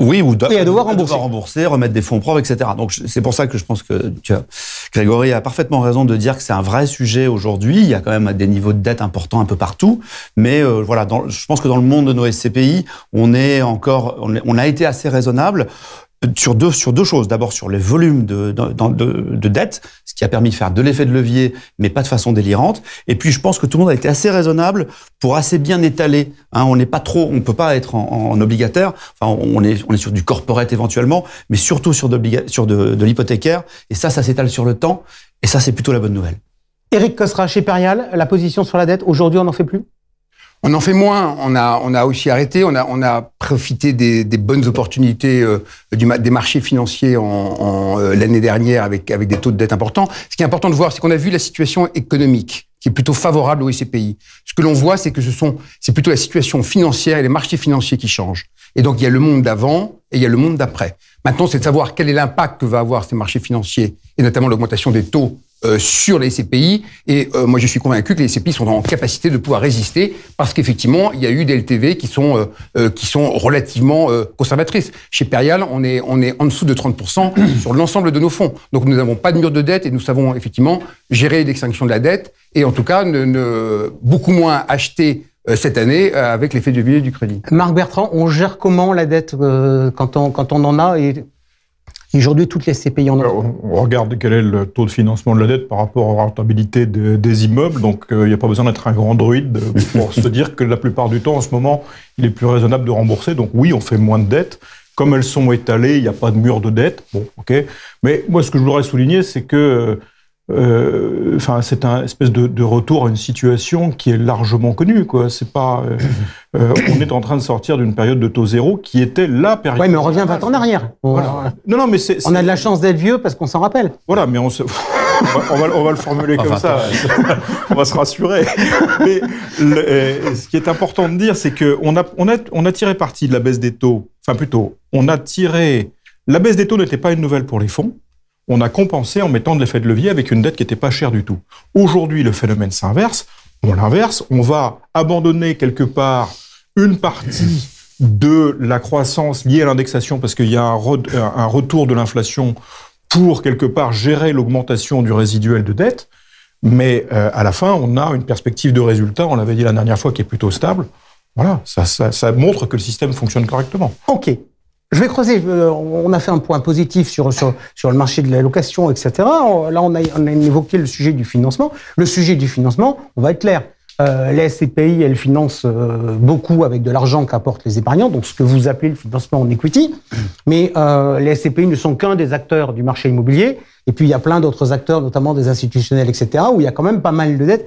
Oui, ou à devoir rembourser, remettre des fonds propres, etc. Donc c'est pour ça que je pense que Grégory a parfaitement raison de dire que c'est un vrai sujet aujourd'hui. Il y a quand même des niveaux de dette importants un peu partout, mais voilà, je pense que dans le monde de nos SCPI, on a été assez raisonnable. Sur deux choses. D'abord, sur les volumes de dette, ce qui a permis de faire de l'effet de levier, mais pas de façon délirante. Et puis, je pense que tout le monde a été assez raisonnable pour assez bien étaler. On n'est pas trop, on peut pas être en obligataire. Enfin, on est sur du corporate éventuellement, mais surtout sur de l'hypothécaire. Et ça s'étale sur le temps. Et ça, c'est plutôt la bonne nouvelle. Éric Cossera, chez Perial, la position sur la dette, aujourd'hui, on n'en fait plus ? On en fait moins. On a aussi arrêté. On a profité des bonnes opportunités des marchés financiers l'année dernière avec des taux de dette importants. Ce qui est important de voir, c'est qu'on a vu la situation économique qui est plutôt favorable aux SCPI. Ce que l'on voit, c'est que c'est plutôt la situation financière et les marchés financiers qui changent. Et donc, il y a le monde d'avant et il y a le monde d'après. Maintenant, c'est de savoir quel est l'impact que va avoir ces marchés financiers et notamment l'augmentation des taux sur les SCPI. Et moi, je suis convaincu que les SCPI sont en capacité de pouvoir résister parce qu'effectivement, il y a eu des LTV qui sont relativement conservatrices. Chez Perial, on est en dessous de 30% sur l'ensemble de nos fonds. Donc, nous n'avons pas de mur de dette et nous savons effectivement gérer l'extinction de la dette et en tout cas, beaucoup moins acheter cette année avec l'effet de levier du crédit. Marc Bertrand, on gère comment la dette quand on en a et Aujourd'hui, toutes les CPI en ont. On regarde quel est le taux de financement de la dette par rapport aux rentabilités des immeubles. Donc, il n'y a pas besoin d'être un grand druide pour se dire que la plupart du temps, en ce moment, il est plus raisonnable de rembourser. Donc, oui, on fait moins de dettes. Comme elles sont étalées, il n'y a pas de mur de dette. Bon, ok. Mais moi, ce que je voudrais souligner, c'est que c'est un espèce de retour à une situation qui est largement connue, quoi. C'est pas, on est en train de sortir d'une période de taux zéro qui était la période. Oui, mais on revient 20 ans en arrière. Voilà. Non, mais on a de la chance d'être vieux parce qu'on s'en rappelle. Voilà, mais on va le formuler comme ça. On va se rassurer. Mais ce qui est important de dire, c'est que on a tiré parti de la baisse des taux. Enfin, plutôt, la baisse des taux n'était pas une nouvelle pour les fonds. On a compensé en mettant de l'effet de levier avec une dette qui n'était pas chère du tout. Aujourd'hui, le phénomène s'inverse. On l'inverse. On va abandonner quelque part une partie de la croissance liée à l'indexation parce qu'il y a un retour de l'inflation pour quelque part gérer l'augmentation du résiduel de dette. Mais à la fin, on a une perspective de résultat, on l'avait dit la dernière fois, qui est plutôt stable. Voilà, ça montre que le système fonctionne correctement. OK. Je vais creuser. On a fait un point positif sur le marché de la location, etc. Là, on a évoqué le sujet du financement. Le sujet du financement, on va être clair. Les SCPI, elles financent beaucoup avec de l'argent qu'apportent les épargnants, donc ce que vous appelez le financement en equity. Mais les SCPI ne sont qu'un des acteurs du marché immobilier. Et puis, il y a plein d'autres acteurs, notamment des institutionnels, etc., où il y a quand même pas mal de dettes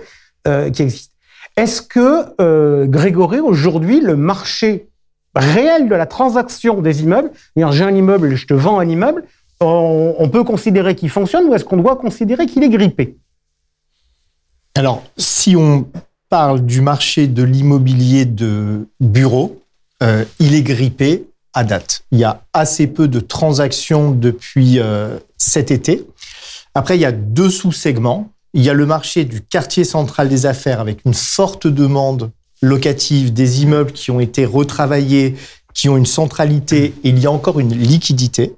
qui existent. Est-ce que, Grégory, aujourd'hui, le marché réel de la transaction des immeubles, j'ai un immeuble, je te vends un immeuble, on peut considérer qu'il fonctionne ou est-ce qu'on doit considérer qu'il est grippé? Alors, si on parle du marché de l'immobilier de bureau, il est grippé à date. Il y a assez peu de transactions depuis cet été. Après, il y a deux sous-segments. Il y a le marché du quartier central des affaires avec une forte demande locative, des immeubles qui ont été retravaillés, qui ont une centralité, et il y a encore une liquidité.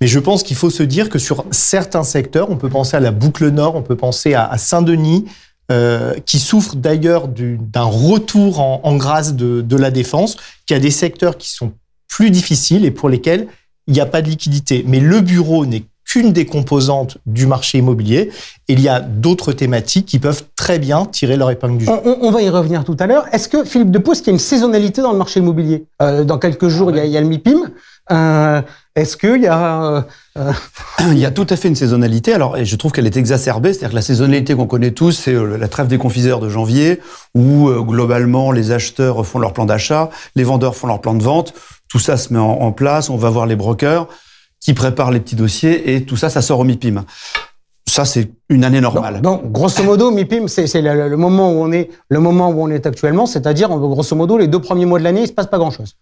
Mais je pense qu'il faut se dire que sur certains secteurs, on peut penser à la Boucle Nord, on peut penser à Saint-Denis, qui souffre d'ailleurs d'un retour en grâce de la défense, qui a des secteurs qui sont plus difficiles et pour lesquels il n'y a pas de liquidité. Mais le bureau n'est qu'une des composantes du marché immobilier. Et il y a d'autres thématiques qui peuvent très bien tirer leur épingle du jeu. On va y revenir tout à l'heure. Est-ce que, Philippe Depoux, qu'il y a une saisonnalité dans le marché immobilier? Dans quelques jours, il y a le MIPIM. Est-ce qu'il y a... Il y a tout à fait une saisonnalité. Alors, et je trouve qu'elle est exacerbée. C'est-à-dire que la saisonnalité qu'on connaît tous, c'est la trêve des confiseurs de janvier, où globalement, les acheteurs font leur plan d'achat, les vendeurs font leur plan de vente. Tout ça se met en place. On va voir les brokers qui préparent les petits dossiers et tout ça, ça sort au MIPIM. Ça, c'est une année normale. Donc, grosso modo, MIPIM, c'est le moment où on est actuellement, c'est-à-dire, grosso modo, les 2 premiers mois de l'année, il se passe pas grand-chose.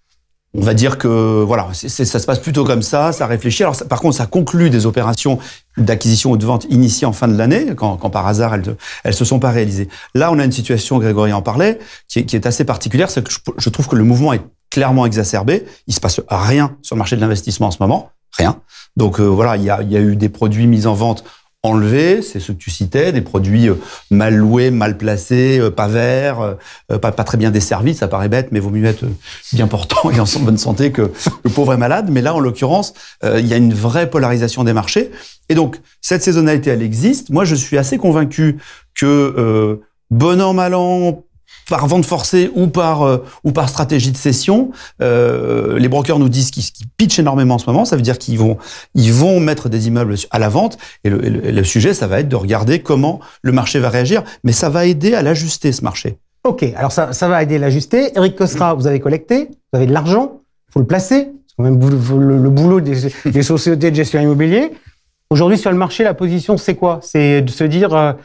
On va dire que voilà, ça se passe plutôt comme ça réfléchit. Alors, par contre, ça conclut des opérations d'acquisition ou de vente initiées en fin de l'année, quand par hasard elles se sont pas réalisées. Là, on a une situation, Grégory en parlait, qui est assez particulière, c'est que je trouve que le mouvement est clairement exacerbé. Il se passe rien sur le marché de l'investissement en ce moment. Rien. Donc voilà, il y a eu des produits mis en vente enlevés, c'est ceux que tu citais, des produits mal loués, mal placés, pas verts, pas très bien desservis, ça paraît bête, mais vaut mieux être bien portant et en bonne santé que pauvre et malade. Mais là, en l'occurrence, il y a une vraie polarisation des marchés. Et donc, cette saisonnalité, elle existe. Moi, je suis assez convaincu que bon an, mal an, par vente forcée ou par stratégie de cession, les brokers nous disent qu'ils pitchent énormément en ce moment. Ça veut dire qu'ils vont mettre des immeubles à la vente. Et le sujet, ça va être de regarder comment le marché va réagir. Mais ça va aider à l'ajuster, ce marché. OK, alors ça va aider à l'ajuster. Éric Cosra, vous avez collecté, vous avez de l'argent, il faut le placer. C'est quand même le boulot des sociétés de gestion immobilier. Aujourd'hui, sur le marché, la position, c'est quoi? C'est de se dire...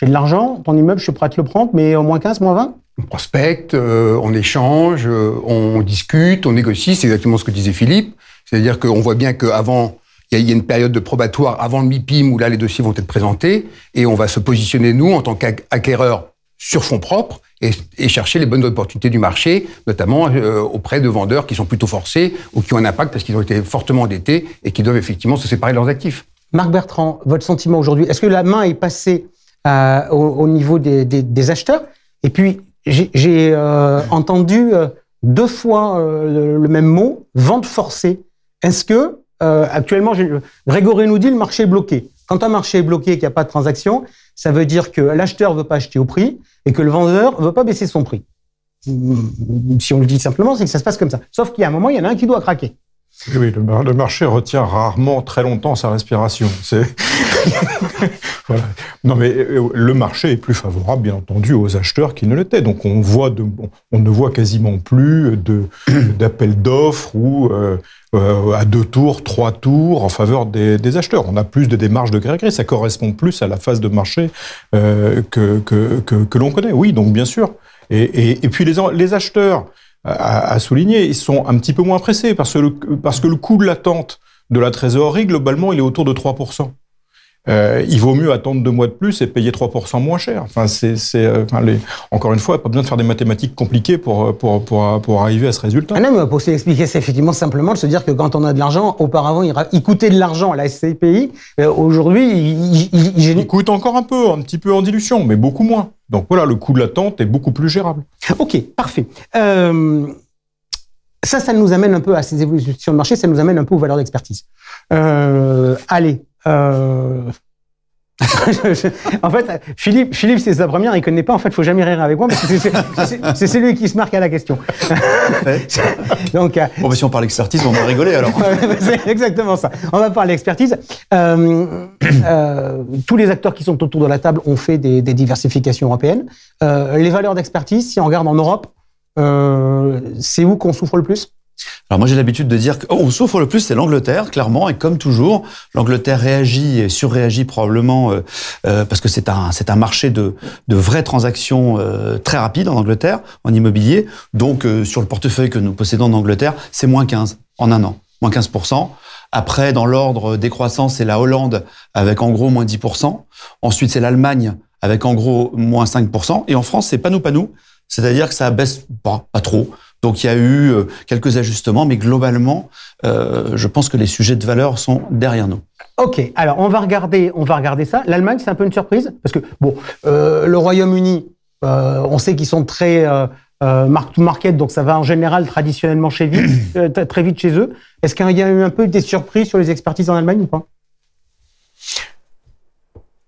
j'ai de l'argent, ton immeuble, je suis prêt à te le prendre, mais moins 15, moins 20? On prospecte, on échange, on discute, on négocie. C'est exactement ce que disait Philippe. C'est-à-dire qu'on voit bien qu'avant, il y a une période de probatoire avant le MIPIM où là, les dossiers vont être présentés et on va se positionner, nous, en tant qu'acquéreurs sur fonds propres et chercher les bonnes opportunités du marché, notamment auprès de vendeurs qui sont plutôt forcés ou qui ont un impact parce qu'ils ont été fortement endettés et qui doivent effectivement se séparer de leurs actifs. Marc Bertrand, votre sentiment aujourd'hui, est-ce que la main est passée au niveau des acheteurs? Et puis, j'ai entendu 2 fois le même mot, vente forcée. Est-ce que, actuellement, Grégory nous dit le marché est bloqué. Quand un marché est bloqué et qu'il n'y a pas de transaction, ça veut dire que l'acheteur ne veut pas acheter au prix et que le vendeur ne veut pas baisser son prix. Si on le dit simplement, c'est que ça se passe comme ça. Sauf qu'il y a un moment, il y en a un qui doit craquer. Oui, le marché retient rarement très longtemps sa respiration. Voilà. Non, mais le marché est plus favorable, bien entendu, aux acheteurs qu'il ne l'était. Donc, on ne voit quasiment plus d'appels d'offres ou à 2 tours, 3 tours en faveur des acheteurs. On a plus de démarches de gré à gré. Ça correspond plus à la phase de marché que l'on connaît. Oui, donc bien sûr. Et puis les acheteurs, à souligner, ils sont un petit peu moins pressés parce que le coût de l'attente de la trésorerie, globalement, il est autour de 3%. Il vaut mieux attendre 2 mois de plus et payer 3% moins cher. Enfin, encore une fois, pas besoin de faire des mathématiques compliquées pour arriver à ce résultat. Ah non, mais pour s'expliquer, c'est effectivement simplement de se dire que quand on a de l'argent, auparavant, il coûtait de l'argent à la SCPI. Aujourd'hui, il coûte encore un petit peu en dilution, mais beaucoup moins. Donc voilà, le coût de l'attente est beaucoup plus gérable. Ok, parfait. Ça nous amène un peu à ces évolutions de marché, ça nous amène un peu aux valeurs d'expertise. Allez. En fait, Philippe, c'est sa première, il connaît pas. En fait, faut jamais rire avec moi parce que c'est celui qui se marque à la question. Donc, bon, bah, si on parle expertise, on va rigoler alors. C'est exactement ça. On va parler expertise. Tous les acteurs qui sont autour de la table ont fait des diversifications européennes. Les valeurs d'expertise, si on regarde en Europe, c'est où qu'on souffre le plus? Alors moi j'ai l'habitude de dire qu'on souffre le plus, c'est l'Angleterre, clairement, et comme toujours, l'Angleterre réagit et surréagit probablement parce que c'est un marché de vraies transactions très rapides en Angleterre, en immobilier. Donc sur le portefeuille que nous possédons en Angleterre, c'est moins 15 en un an, moins 15%. Après, dans l'ordre décroissant, c'est la Hollande avec en gros moins 10%. Ensuite, c'est l'Allemagne avec en gros moins 5%. Et en France, c'est pas nous. C'est-à-dire que ça baisse pas trop. Donc il y a eu quelques ajustements, mais globalement, je pense que les sujets de valeur sont derrière nous. Ok, alors on va regarder ça. L'Allemagne, c'est un peu une surprise parce que bon, le Royaume-Uni, on sait qu'ils sont très mark to market, donc ça va en général traditionnellement très vite chez eux. Est-ce qu'il y a eu un peu des surprises sur les expertises en Allemagne ou pas?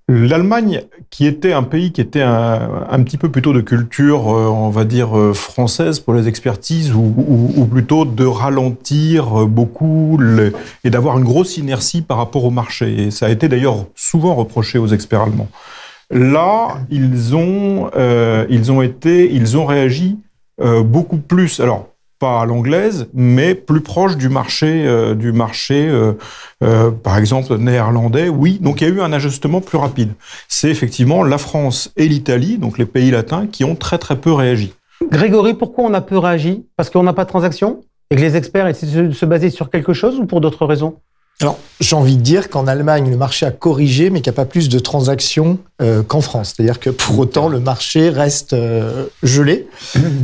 L'Allemagne, qui était un pays qui était un petit peu plutôt de culture, on va dire, française pour les expertises, ou plutôt de ralentir beaucoup et d'avoir une grosse inertie par rapport au marché. Et ça a été d'ailleurs souvent reproché aux experts allemands. Là, ils ont réagi beaucoup plus. Alors, pas à l'anglaise, mais plus proche du marché, par exemple, néerlandais, oui. Donc, il y a eu un ajustement plus rapide. C'est effectivement la France et l'Italie, donc les pays latins, qui ont très, très peu réagi. Grégory, pourquoi on a peu réagi? Parce qu'on n'a pas de transaction? Et que les experts essaient de se baser sur quelque chose ou pour d'autres raisons? Alors, j'ai envie de dire qu'en Allemagne, le marché a corrigé, mais qu'il n'y a pas plus de transactions qu'en France. C'est-à-dire que pour autant, le marché reste gelé.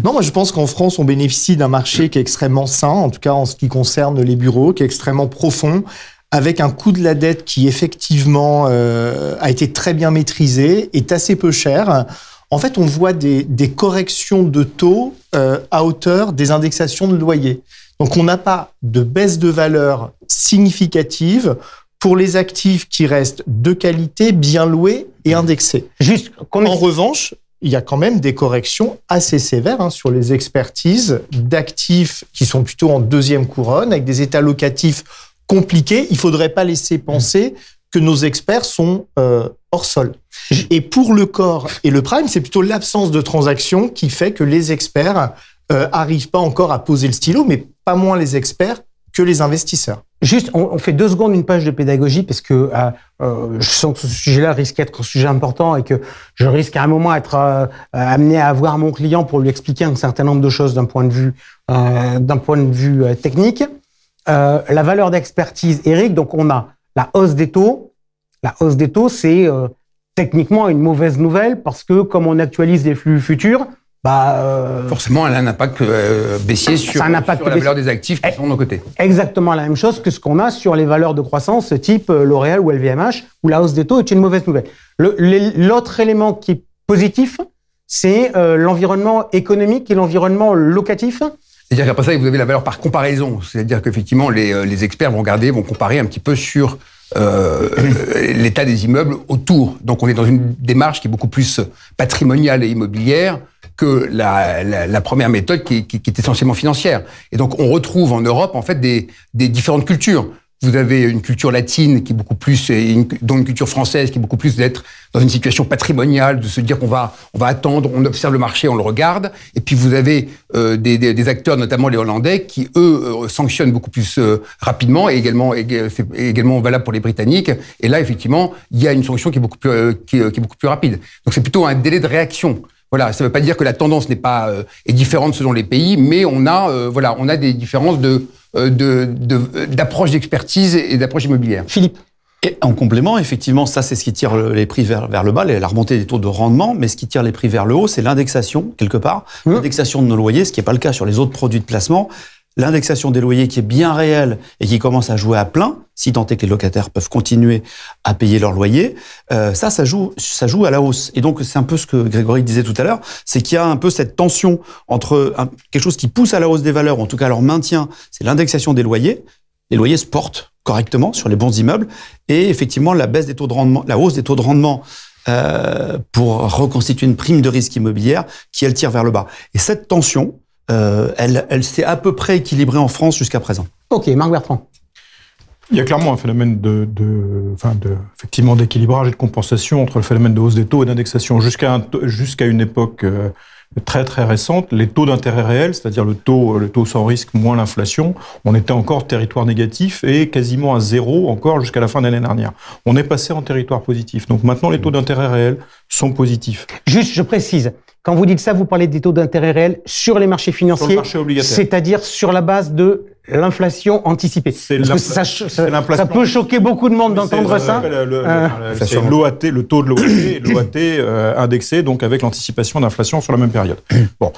Non, moi, je pense qu'en France, on bénéficie d'un marché qui est extrêmement sain, en tout cas en ce qui concerne les bureaux, qui est extrêmement profond, avec un coût de la dette qui, effectivement, a été très bien maîtrisé, est assez peu cher. En fait, on voit des corrections de taux à hauteur des indexations de loyers. Donc, on n'a pas de baisse de valeur significative pour les actifs qui restent de qualité, bien loués et indexés. En revanche, il y a quand même des corrections assez sévères sur les expertises d'actifs qui sont plutôt en deuxième couronne, avec des états locatifs compliqués. Il ne faudrait pas laisser penser que nos experts sont hors sol. Et pour le core et le prime, c'est plutôt l'absence de transactions qui fait que les experts arrivent pas encore à poser le stylo, mais pas moins les experts que les investisseurs. Juste, on fait 2 secondes une page de pédagogie parce que je sens que ce sujet-là risque d'être un sujet important et que je risque à un moment être amené à voir mon client pour lui expliquer un certain nombre de choses d'un point de vue technique. La valeur d'expertise, Eric, donc on a la hausse des taux. La hausse des taux, c'est techniquement une mauvaise nouvelle parce que comme on actualise les flux futurs, forcément, elle a un impact baissier sur la valeur des actifs qui sont de nos côtés. Exactement la même chose que ce qu'on a sur les valeurs de croissance type L'Oréal ou LVMH, où la hausse des taux est une mauvaise nouvelle. L'autre élément qui est positif, c'est l'environnement économique et l'environnement locatif. C'est-à-dire qu'après ça, vous avez la valeur par comparaison. C'est-à-dire qu'effectivement, les experts vont comparer un petit peu sur l'état des immeubles autour. Donc on est dans une démarche qui est beaucoup plus patrimoniale et immobilière que la première méthode qui est essentiellement financière. Et donc on retrouve en Europe en fait des différentes cultures. Vous avez une culture latine qui est beaucoup plus, dont une culture française qui est beaucoup plus d'être dans une situation patrimoniale, de se dire qu'on va attendre, on observe le marché, on le regarde. Et puis vous avez des acteurs, notamment les Hollandais, qui eux sanctionnent beaucoup plus rapidement, et c'est également valable pour les Britanniques. Et là, effectivement, il y a une sanction qui est beaucoup plus rapide. Donc c'est plutôt un délai de réaction. Voilà, ça ne veut pas dire que la tendance est différente selon les pays, mais on a des différences d'approche d'expertise et d'approche immobilière. Philippe. Et en complément, effectivement, ça c'est ce qui tire les prix vers le bas, la remontée des taux de rendement, mais ce qui tire les prix vers le haut, c'est l'indexation, quelque part, l'indexation de nos loyers, ce qui n'est pas le cas sur les autres produits de placement. L'indexation des loyers qui est bien réelle et qui commence à jouer à plein, si tant est que les locataires peuvent continuer à payer leur loyer, ça joue à la hausse. Et donc, c'est un peu ce que Grégory disait tout à l'heure, c'est qu'il y a un peu cette tension entre quelque chose qui pousse à la hausse des valeurs, ou en tout cas à leur maintien, c'est l'indexation des loyers. Les loyers se portent correctement sur les bons immeubles, et effectivement, la baisse des taux de rendement, la hausse des taux de rendement pour reconstituer une prime de risque immobilière qui, elle, tire vers le bas. Et cette tension, elle s'est à peu près équilibrée en France jusqu'à présent. Ok, Marc Bertrand. Il y a clairement un phénomène effectivement d'équilibrage et de compensation entre le phénomène de hausse des taux et d'indexation. Jusqu'à une époque très très récente, les taux d'intérêt réels, c'est-à-dire le taux sans risque moins l'inflation, on était encore territoire négatif et quasiment à zéro encore jusqu'à la fin de l'année dernière. On est passé en territoire positif. Donc maintenant, les taux d'intérêt réels sont positifs. Juste, je précise, quand vous dites ça, vous parlez des taux d'intérêt réels sur les marchés financiers, sur le marché obligataire, c'est-à-dire sur la base de l'inflation anticipée. Ça peut choquer beaucoup de monde d'entendre ça. C'est l'OAT, le taux de l'OAT, et l'OAT indexé donc avec l'anticipation d'inflation sur la même période. Bon.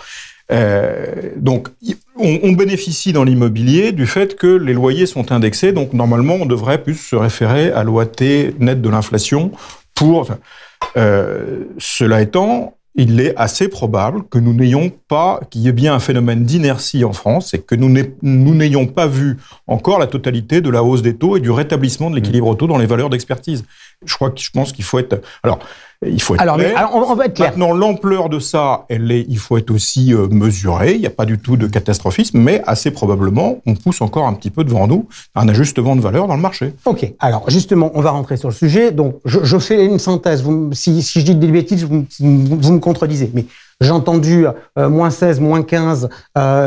Donc, on bénéficie dans l'immobilier du fait que les loyers sont indexés. Donc, normalement, on devrait plus se référer à l'OAT net de l'inflation pour... cela étant, il est assez probable que nous n'ayons pas, qu'il y ait bien un phénomène d'inertie en France et que nous n'ayons pas vu encore la totalité de la hausse des taux et du rétablissement de l'équilibre au taux dans les valeurs d'expertise. Je pense qu'il faut être... il faut être clair. On va être clair. Maintenant, l'ampleur de ça, il faut être aussi mesuré. Il n'y a pas du tout de catastrophisme, mais assez probablement, on pousse encore un petit peu devant nous un ajustement de valeur dans le marché. Ok. Alors, justement, on va rentrer sur le sujet. Donc, je fais une synthèse. Si je dis des bêtises, vous me contredisez. Mais j'ai entendu moins 16, moins 15,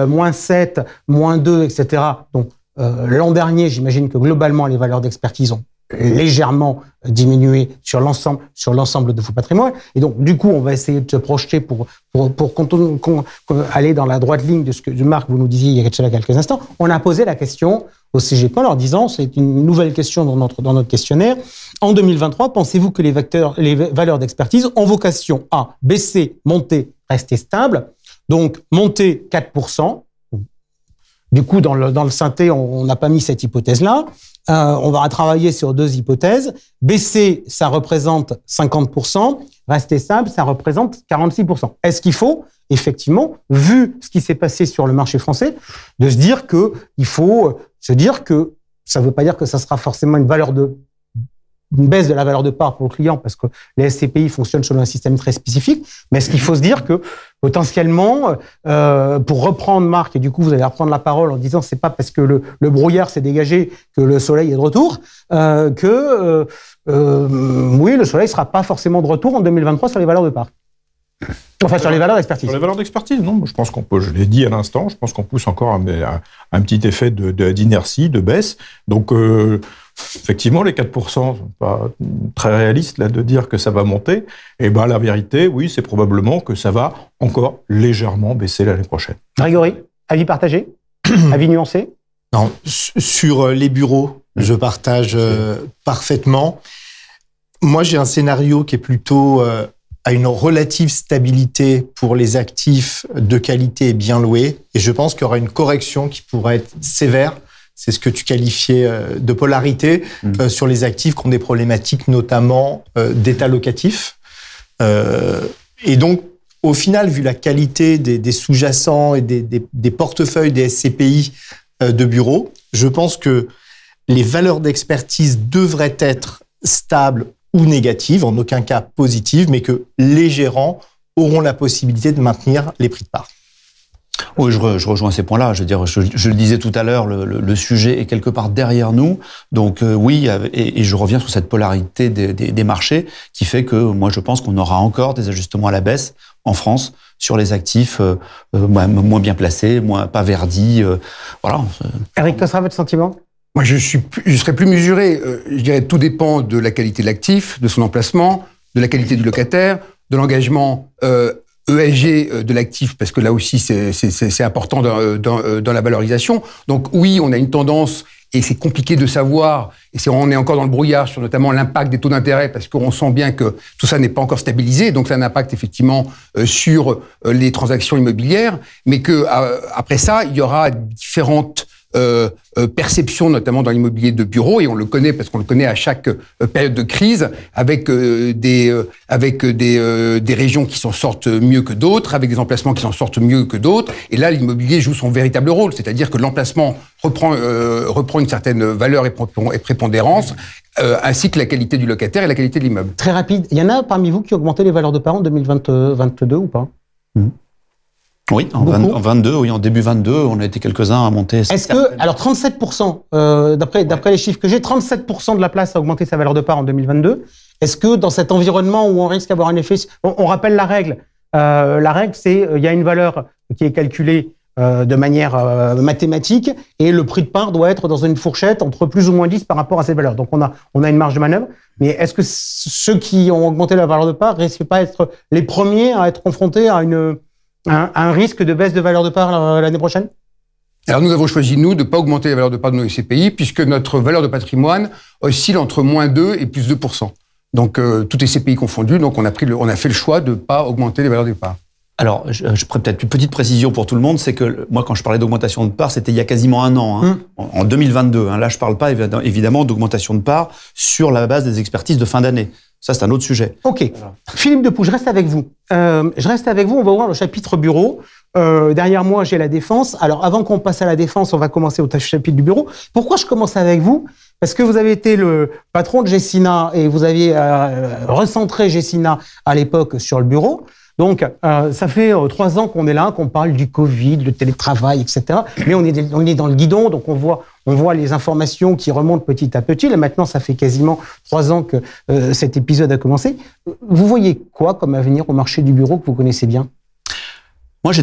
moins 7, moins 2, etc. Donc, l'an dernier, j'imagine que globalement, les valeurs d'expertise ont légèrement diminué sur l'ensemble de vos patrimoines. Et donc, du coup, on va essayer de se projeter pour aller dans la droite ligne de ce que Marc, vous nous disiez il y a quelques instants. On a posé la question au CGP en leur disant, c'est une nouvelle question dans notre questionnaire. En 2023, pensez-vous que les valeurs d'expertise ont vocation à baisser, monter, rester stables? Donc, monter 4%. Du coup, dans le synthé, on n'a pas mis cette hypothèse-là. On va travailler sur deux hypothèses. Baisser, ça représente 50%. Rester stable, ça représente 46%. Est-ce qu'il faut, effectivement, vu ce qui s'est passé sur le marché français, de se dire que il faut se dire que ça ne veut pas dire que ça sera forcément une baisse de la valeur de part pour le client, parce que les SCPI fonctionnent selon un système très spécifique. Mais est-ce qu'il faut se dire que, potentiellement, pour reprendre Marc, et du coup, vous allez reprendre la parole en disant c'est pas parce que le brouillard s'est dégagé que le soleil est de retour, oui, le soleil sera pas forcément de retour en 2023 sur les valeurs de part. Enfin, sur les valeurs d'expertise. Sur les valeurs d'expertise, non. Je pense qu'on peut, je l'ai dit à l'instant, je pense qu'on pousse encore un petit effet d'inertie, de baisse. Donc, effectivement, les 4% sont pas très réalistes là de dire que ça va monter. Et ben la vérité, oui, c'est probablement que ça va encore légèrement baisser l'année prochaine. Grégory, avis partagé, avis nuancé? Non, sur les bureaux, je partage parfaitement. Moi, j'ai un scénario qui est plutôt à une relative stabilité pour les actifs de qualité et bien loués. Et je pense qu'il y aura une correction qui pourrait être sévère. C'est ce que tu qualifiais de polarité sur les actifs qui ont des problématiques, notamment d'état locatif. Et donc, au final, vu la qualité des sous-jacents et des portefeuilles des SCPI de bureaux, je pense que les valeurs d'expertise devraient être stables ou négatives, en aucun cas positives, mais que les gérants auront la possibilité de maintenir les prix de part. Oui, je rejoins ces points-là. Je veux dire, je le disais tout à l'heure, le sujet est quelque part derrière nous. Donc oui, et je reviens sur cette polarité des marchés qui fait que moi je pense qu'on aura encore des ajustements à la baisse en France sur les actifs moins bien placés, pas verdis. Voilà. Eric Cosra, votre sentiment ? Moi, je serais plus mesuré. Je dirais tout dépend de la qualité de l'actif, de son emplacement, de la qualité du locataire, de l'engagement ESG de l'actif, parce que là aussi, c'est important dans la valorisation. Donc oui, on a une tendance, et c'est compliqué de savoir, et on est encore dans le brouillard sur notamment l'impact des taux d'intérêt, parce qu'on sent bien que tout ça n'est pas encore stabilisé, donc ça a un impact effectivement sur les transactions immobilières, mais que après ça, il y aura différentes perception, notamment dans l'immobilier de bureau, et on le connaît parce qu'on le connaît à chaque période de crise, avec des régions qui s'en sortent mieux que d'autres, avec des emplacements qui s'en sortent mieux que d'autres. Et là, l'immobilier joue son véritable rôle, c'est-à-dire que l'emplacement reprend une certaine valeur et prépondérance, ainsi que la qualité du locataire et la qualité de l'immeuble. Très rapide. Il y en a parmi vous qui ont augmenté les valeurs de part en 2022 ou pas ? Oui, en 22, oui, en début 22, on a été quelques-uns à monter. Est-ce que, alors 37%, d'après les chiffres que j'ai, 37% de la place a augmenté sa valeur de part en 2022. Est-ce que dans cet environnement où on risque d'avoir un effet, on rappelle la règle. La règle, c'est il y a une valeur qui est calculée de manière mathématique et le prix de part doit être dans une fourchette entre plus ou moins 10 par rapport à cette valeur. Donc on a une marge de manœuvre. Mais est-ce que ceux qui ont augmenté la valeur de part risquent pas d'être les premiers à être confrontés à un risque de baisse de valeur de part l'année prochaine ? Alors nous avons choisi, nous, de ne pas augmenter la valeur de part de nos SCPI, puisque notre valeur de patrimoine oscille entre -2 et plus 2%. Donc toutes les SCPI confondues, donc on a fait le choix de ne pas augmenter les valeurs de part. Alors, je ferai peut-être une petite précision pour tout le monde, c'est que moi, quand je parlais d'augmentation de part, c'était il y a quasiment un an, en 2022. Là, je ne parle pas évidemment d'augmentation de part sur la base des expertises de fin d'année. Ça, c'est un autre sujet. Ok. Voilà. Philippe Depoux, je reste avec vous. On va voir le chapitre bureau. Derrière moi, j'ai la défense. Alors, avant qu'on passe à la défense, on va commencer au chapitre du bureau. Pourquoi je commence avec vous ? Parce que vous avez été le patron de Gecina et vous aviez recentré Gecina à l'époque sur le bureau. Donc, ça fait 3 ans qu'on est là, qu'on parle du Covid, le télétravail, etc. Mais on est dans le guidon, donc on voit les informations qui remontent petit à petit. Là, maintenant, ça fait quasiment 3 ans que cet épisode a commencé. Vous voyez quoi comme avenir au marché du bureau que vous connaissez bien ? Moi, je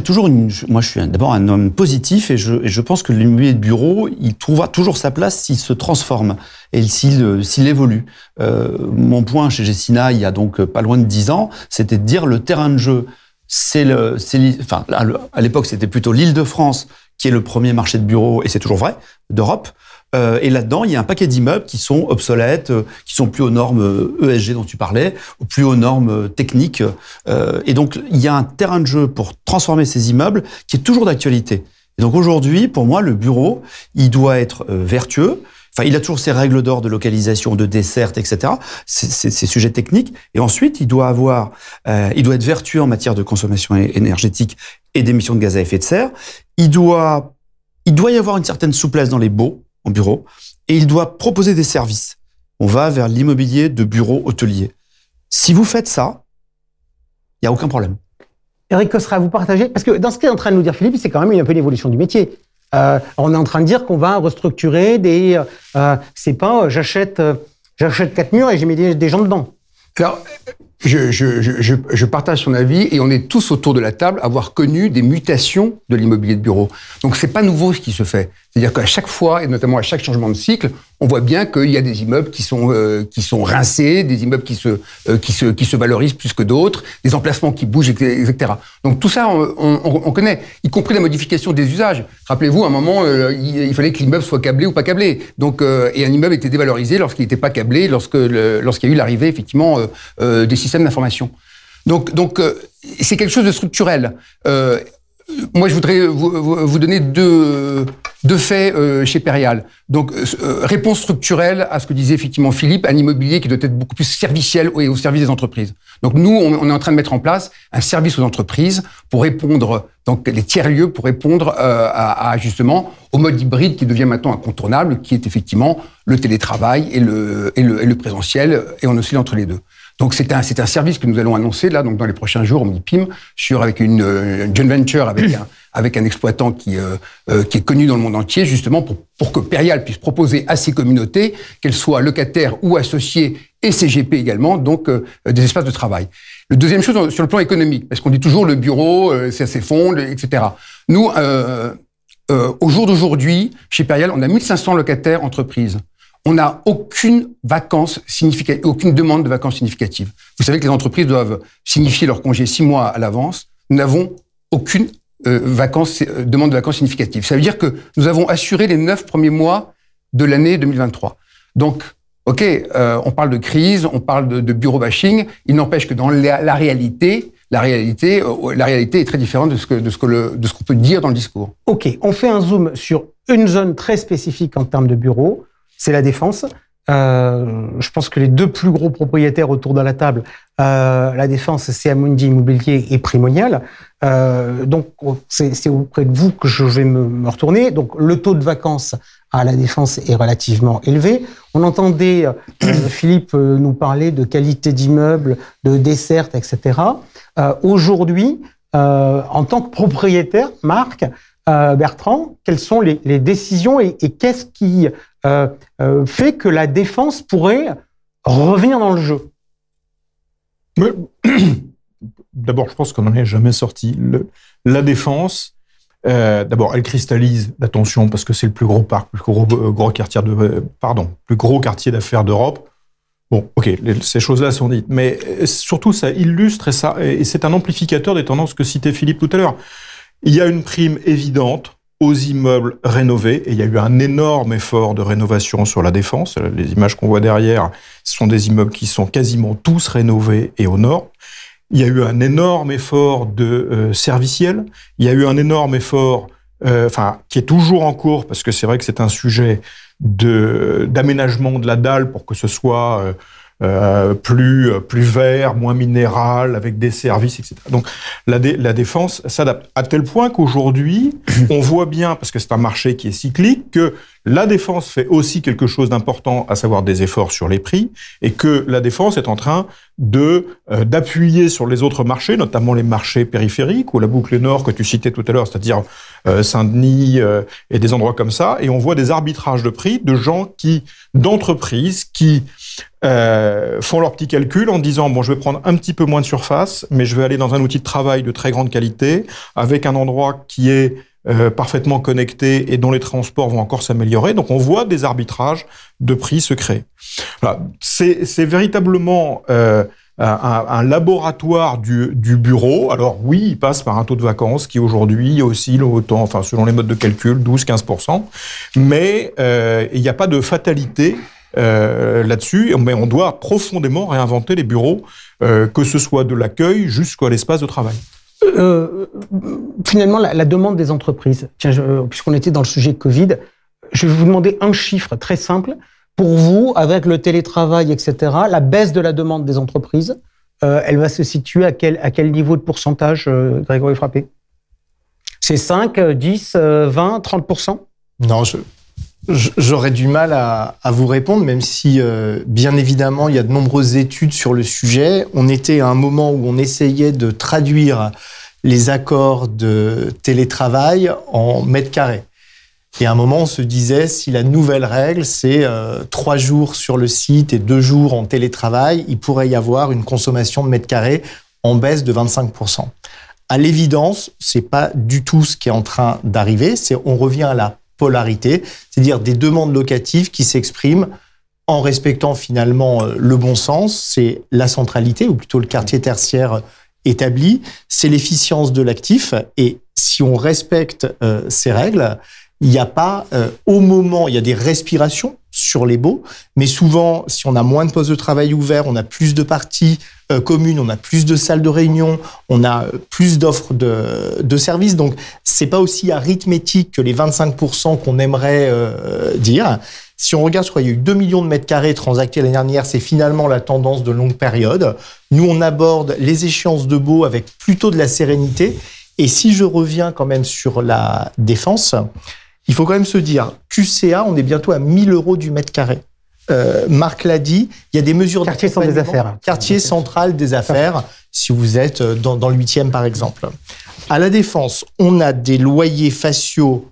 suis d'abord un homme positif et je pense que l'immobilier de bureau, il trouvera toujours sa place s'il se transforme et s'il évolue. Mon point chez Gecina, il y a donc pas loin de 10 ans, c'était de dire le terrain de jeu, à l'époque, c'était plutôt l'Île-de-France qui est le premier marché de bureau, et c'est toujours vrai, d'Europe. Et là-dedans, il y a un paquet d'immeubles qui sont obsolètes, qui sont plus aux normes ESG dont tu parlais, ou plus aux normes techniques. Et donc, il y a un terrain de jeu pour transformer ces immeubles qui est toujours d'actualité. Et donc aujourd'hui, pour moi, le bureau, il doit être vertueux. Enfin, il a toujours ses règles d'or de localisation, de desserte, etc. Ces sujets techniques. Et ensuite, il doit être vertueux en matière de consommation énergétique et d'émissions de gaz à effet de serre. Il doit y avoir une certaine souplesse dans les baux en bureau, et il doit proposer des services. On va vers l'immobilier de bureau hôtelier. Si vous faites ça, il n'y a aucun problème. Eric Cosra, vous partagez, parce que dans ce qu'est en train de nous dire Philippe, c'est quand même un peu l'évolution du métier. On est en train de dire qu'on va restructurer c'est pas j'achète 4 murs et j'ai mis des gens dedans. Alors, je partage son avis et on est tous autour de la table à avoir connu des mutations de l'immobilier de bureau. Donc c'est pas nouveau ce qui se fait. C'est-à-dire qu'à chaque fois, et notamment à chaque changement de cycle, on voit bien qu'il y a des immeubles qui sont rincés, des immeubles qui se valorisent plus que d'autres, des emplacements qui bougent, etc. Donc tout ça, on connaît, y compris la modification des usages. Rappelez-vous, à un moment, il fallait que l'immeuble soit câblé ou pas câblé. Donc, et un immeuble était dévalorisé lorsqu'il n'était pas câblé, lorsqu'il y a eu l'arrivée, effectivement, des systèmes d'information. Donc c'est quelque chose de structurel. Moi, je voudrais vous donner deux de fait chez Perial. Donc, réponse structurelle à ce que disait effectivement Philippe, un immobilier qui doit être beaucoup plus serviciel et au service des entreprises. Donc, nous, on est en train de mettre en place un service aux entreprises pour répondre, donc les tiers-lieux, pour répondre justement au mode hybride qui devient maintenant incontournable, qui est effectivement le télétravail et le présentiel, et on oscille entre les deux. Donc c'est un service que nous allons annoncer là, donc dans les prochains jours, au MIPIM, avec une joint venture avec un exploitant qui est connu dans le monde entier, justement pour que Perial puisse proposer à ses communautés, qu'elles soient locataires ou associés et CGP également, donc des espaces de travail. La deuxième chose sur le plan économique, parce qu'on dit toujours le bureau, ça s'effondre, etc. Nous, au jour d'aujourd'hui, chez Perial, on a 1500 locataires entreprises. On n'a aucune demande de vacances significative. Vous savez que les entreprises doivent signifier leur congé 6 mois à l'avance. Nous n'avons aucune demande de vacances significative. Ça veut dire que nous avons assuré les 9 premiers mois de l'année 2023. Donc, on parle de crise, on parle de bureau bashing. Il n'empêche que dans la réalité est très différente de ce qu'on peut dire dans le discours. Ok, on fait un zoom sur une zone très spécifique en termes de bureaux. C'est la Défense. Je pense que les deux plus gros propriétaires autour de la table, la Défense, c'est Amundi Immobilier et Primonial. Donc, c'est auprès de vous que je vais me retourner. Donc, le taux de vacances à la Défense est relativement élevé. On entendait Philippe nous parler de qualité d'immeuble, de desserte, etc. Aujourd'hui, en tant que propriétaire, Marc, Bertrand, quelles sont les décisions et qu'est-ce qui fait que la Défense pourrait revenir dans le jeu? D'abord, je pense qu'on n'en est jamais sorti. La Défense, d'abord, elle cristallise l'attention parce que c'est le plus gros parc, plus gros quartier d'affaires d'Europe. Bon, ok, ces choses-là sont dites, mais surtout ça illustre et c'est un amplificateur des tendances que citait Philippe tout à l'heure. Il y a une prime évidente aux immeubles rénovés, et il y a eu un énorme effort de rénovation sur la Défense. Les images qu'on voit derrière, ce sont des immeubles qui sont quasiment tous rénovés et aux normes. Il y a eu un énorme effort de serviciel. Il y a eu un énorme effort, qui est toujours en cours, parce que c'est vrai que c'est un sujet d'aménagement de la dalle pour que ce soit plus vert, moins minéral, avec des services, etc. Donc la Défense s'adapte à tel point qu'aujourd'hui, on voit bien, parce que c'est un marché qui est cyclique, que la Défense fait aussi quelque chose d'important, à savoir des efforts sur les prix, et que la Défense est en train d'appuyer sur les autres marchés, notamment les marchés périphériques, ou la boucle nord que tu citais tout à l'heure, c'est-à-dire Saint-Denis et des endroits comme ça, et on voit des arbitrages de prix de gens d'entreprises qui font leurs petits calculs en disant bon, je vais prendre un petit peu moins de surface, mais je vais aller dans un outil de travail de très grande qualité, avec un endroit qui est parfaitement connecté et dont les transports vont encore s'améliorer. Donc on voit des arbitrages de prix se créer. Voilà. C'est véritablement un laboratoire du bureau. Alors oui, il passe par un taux de vacances qui aujourd'hui oscille autant, selon les modes de calcul, 12-15%, mais il n'y a pas de fatalité là-dessus, mais on doit profondément réinventer les bureaux, que ce soit de l'accueil jusqu'à l'espace de travail. Finalement, la demande des entreprises. Tiens, puisqu'on était dans le sujet Covid, je vais vous demander un chiffre très simple. Pour vous, avec le télétravail, etc., la baisse de la demande des entreprises, elle va se situer à quel niveau de pourcentage, Grégory Frappé? C'est 5, 10, 20, 30%? Non, j'aurais du mal à vous répondre, même si, bien évidemment, il y a de nombreuses études sur le sujet. On était à un moment où on essayait de traduire les accords de télétravail en mètres carrés. Et à un moment, on se disait, si la nouvelle règle, c'est 3 jours sur le site et 2 jours en télétravail, il pourrait y avoir une consommation de mètres carrés en baisse de 25%. À l'évidence, c'est pas du tout ce qui est en train d'arriver. On revient à la polarité, c'est-à-dire des demandes locatives qui s'expriment en respectant finalement le bon sens. C'est la centralité, ou plutôt le quartier tertiaire établi, c'est l'efficience de l'actif. Et si on respecte ces règles, il n'y a pas, au moment, il y a des respirations sur les baux, mais souvent, si on a moins de postes de travail ouverts, on a plus de parties communes, on a plus de salles de réunion, on a plus d'offres de services. Donc, c'est pas aussi arithmétique que les 25% qu'on aimerait dire. Si on regarde, je crois qu'il y a eu 2 millions de mètres carrés transactés l'année dernière, c'est finalement la tendance de longue période. Nous, on aborde les échéances de baux avec plutôt de la sérénité. Et si je reviens quand même sur la défense, il faut quand même se dire, QCA, on est bientôt à 1 000 € du mètre carré. Marc l'a dit, il y a des mesures quartier centre des affaires. Quartier central des affaires, si vous êtes dans le 8e par exemple. À la Défense, on a des loyers faciaux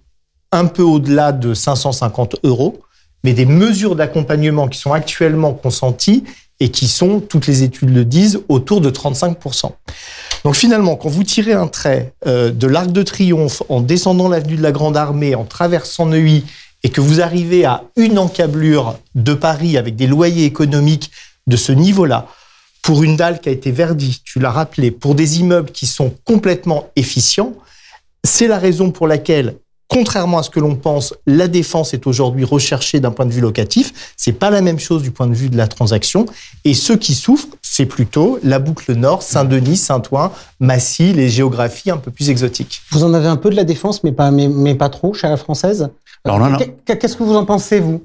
un peu au-delà de 550 €, mais des mesures d'accompagnement qui sont actuellement consenties et qui sont, toutes les études le disent, autour de 35%. Donc finalement, quand vous tirez un trait de l'Arc de Triomphe en descendant l'avenue de la Grande Armée, en traversant Neuilly, et que vous arrivez à une encablure de Paris avec des loyers économiques de ce niveau-là, pour une dalle qui a été verdie, tu l'as rappelé, pour des immeubles qui sont complètement efficients, c'est la raison pour laquelle, contrairement à ce que l'on pense, la Défense est aujourd'hui recherchée d'un point de vue locatif. C'est pas la même chose du point de vue de la transaction. Et ceux qui souffrent, c'est plutôt la boucle nord, Saint-Denis, Saint-Ouen, Massy, les géographies un peu plus exotiques. Vous en avez un peu de la Défense, mais pas trop, chez la Française. Alors là, Qu'est-ce que vous en pensez, vous ?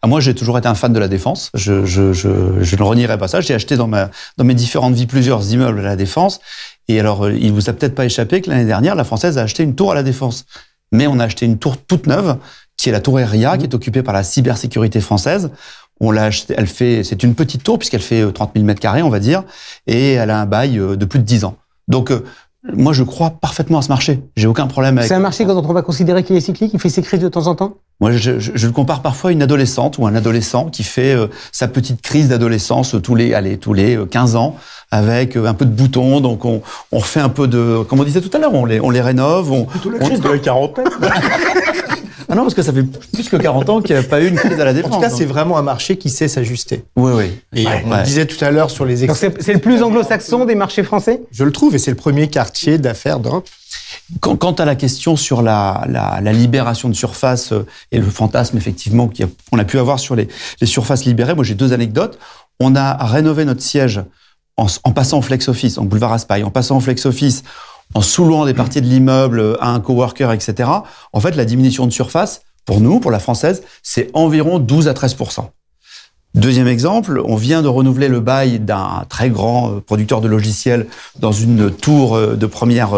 Moi, j'ai toujours été un fan de la Défense. Je ne renierai pas ça. J'ai acheté dans mes différentes vies plusieurs immeubles à la Défense. Et alors, il vous a peut-être pas échappé que l'année dernière, la Française a acheté une tour à la Défense. Mais on a acheté une tour toute neuve, qui est la tour Herria, qui est occupée par la cybersécurité française. On l'a acheté, c'est une petite tour, puisqu'elle fait 30 000 mètres carrés, on va dire, et elle a un bail de plus de 10 ans. Donc, moi, je crois parfaitement à ce marché. J'ai aucun problème avec... C'est un marché dont on va considérer qu'il est cyclique, il fait ses crises de temps en temps ? Moi, je le compare parfois à une adolescente ou un adolescent qui fait sa petite crise d'adolescence tous les 15 ans, avec un peu de boutons. Donc, on refait un peu de... Comme on disait tout à l'heure, on les rénove. Plutôt la crise de la quarantaine. Ah non, parce que ça fait plus que 40 ans qu'il n'y a pas eu une crise à la Défense. En tout cas, c'est vraiment un marché qui sait s'ajuster. Oui. Et on le disait tout à l'heure sur les... C'est le plus anglo-saxon des marchés français ? Je le trouve, et c'est le premier quartier d'affaires d'Europe. Quant à la question sur la libération de surface et le fantasme, effectivement, qu'on a pu avoir sur les surfaces libérées, moi j'ai 2 anecdotes. On a rénové notre siège en passant au flex office, en boulevard Raspail, en passant au flex office, en sous-louant des parties de l'immeuble à un coworker, etc. En fait, la diminution de surface, pour nous, pour la Française, c'est environ 12 à 13%. Deuxième exemple, on vient de renouveler le bail d'un très grand producteur de logiciels dans une tour de première